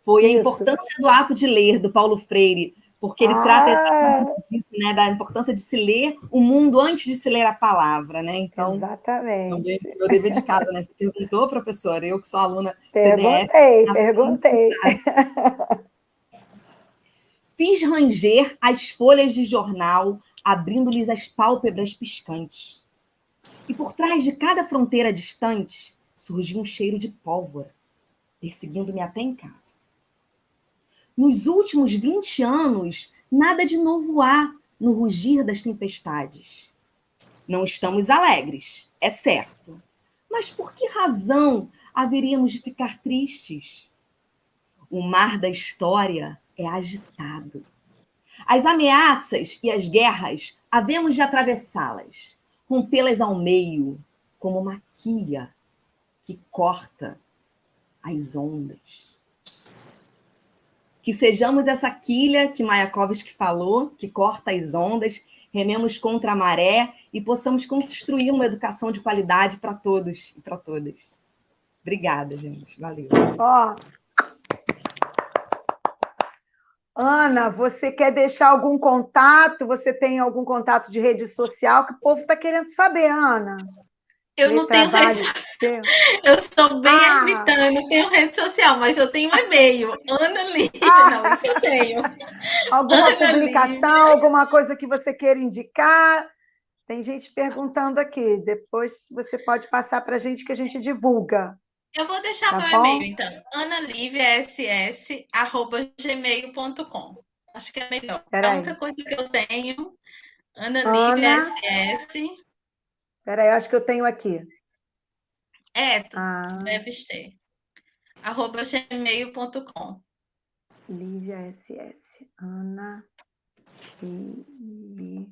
foi A Importância do Ato de Ler, do Paulo Freire. Porque ele trata exatamente disso, né, da importância de se ler o mundo antes de se ler a palavra, né? Então, exatamente. Meu dever de casa, né? Você perguntou, professora, eu que sou aluna Perguntei. Fiz ranger as folhas de jornal, abrindo-lhes as pálpebras piscantes. E por trás de cada fronteira distante, surgiu um cheiro de pólvora, perseguindo-me até em casa. Nos últimos 20 anos, nada de novo há no rugir das tempestades. Não estamos alegres, é certo. Mas por que razão haveríamos de ficar tristes? O mar da história é agitado. As ameaças e as guerras havemos de atravessá-las, rompê-las ao meio, como uma quilha que corta as ondas. Que sejamos essa quilha que Mayakovsky falou, que corta as ondas, rememos contra a maré e possamos construir uma educação de qualidade para todos e para todas. Obrigada, gente. Valeu. Ana, você quer deixar algum contato? Você tem algum contato de rede social que o povo está querendo saber, Ana? Eu não tenho rede social. Eu sou bem ermitana, não tenho rede social, mas eu tenho um e-mail. Ana Lívia, não, isso eu tenho. Alguma publicação, alguma coisa que você queira indicar? Tem gente perguntando aqui. Depois você pode passar para a gente que a gente divulga. Eu vou deixar meu e-mail, então. analiviass@gmail.com. Acho que é melhor. A única coisa que eu tenho, analiviass. Peraí, eu acho que eu tenho aqui. Tu deve ter. @gmail.com. Lívia SS. Ana Lívia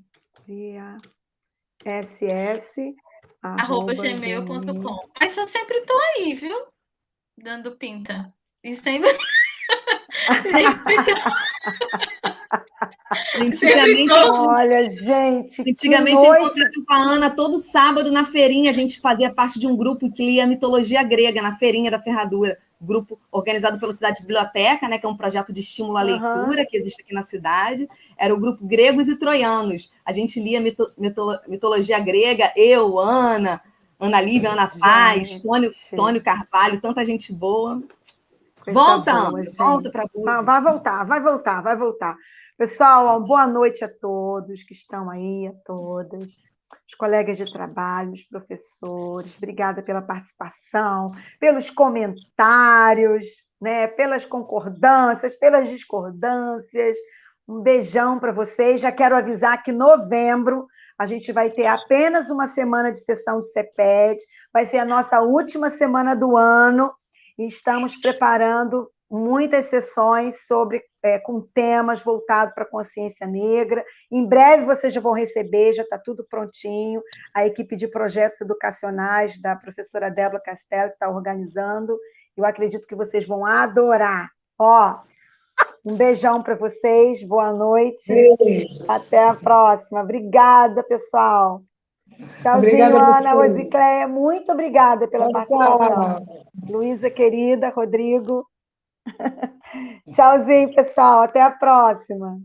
SS. @gmail.com. Mas eu sempre estou aí, viu? Dando pinta. E sempre. Antigamente, olha, gente. Antigamente eu encontrava com a Ana todo sábado na feirinha. A gente fazia parte de um grupo que lia mitologia grega na feirinha da Ferradura. Grupo organizado pela Cidade Biblioteca, né, que é um projeto de estímulo à leitura que existe aqui na cidade. Era o grupo Gregos e Troianos. A gente lia mitologia grega, eu, Ana Lívia, Ana Paz, Tônio Carvalho, tanta gente boa. Volta, Ana, volta para a Búzios. Vai voltar. Pessoal, boa noite a todos que estão aí, a todas. Os colegas de trabalho, os professores, obrigada pela participação, pelos comentários, né, pelas concordâncias, pelas discordâncias. Um beijão para vocês. Já quero avisar que em novembro a gente vai ter apenas uma semana de sessão de CEPED, vai ser a nossa última semana do ano, e estamos preparando muitas sessões com temas voltados para a consciência negra. Em breve vocês já vão receber, já está tudo prontinho. A equipe de projetos educacionais da professora Débora Castells está organizando. Eu acredito que vocês vão adorar. Um beijão para vocês, boa noite. Beijo. Até a próxima. Obrigada, pessoal. Tchauzinho, Obrigada a Ana, você. Rosicléia. Muito obrigada pela participação. Tchau. Luísa, querida, Rodrigo. Tchauzinho, pessoal. Até a próxima.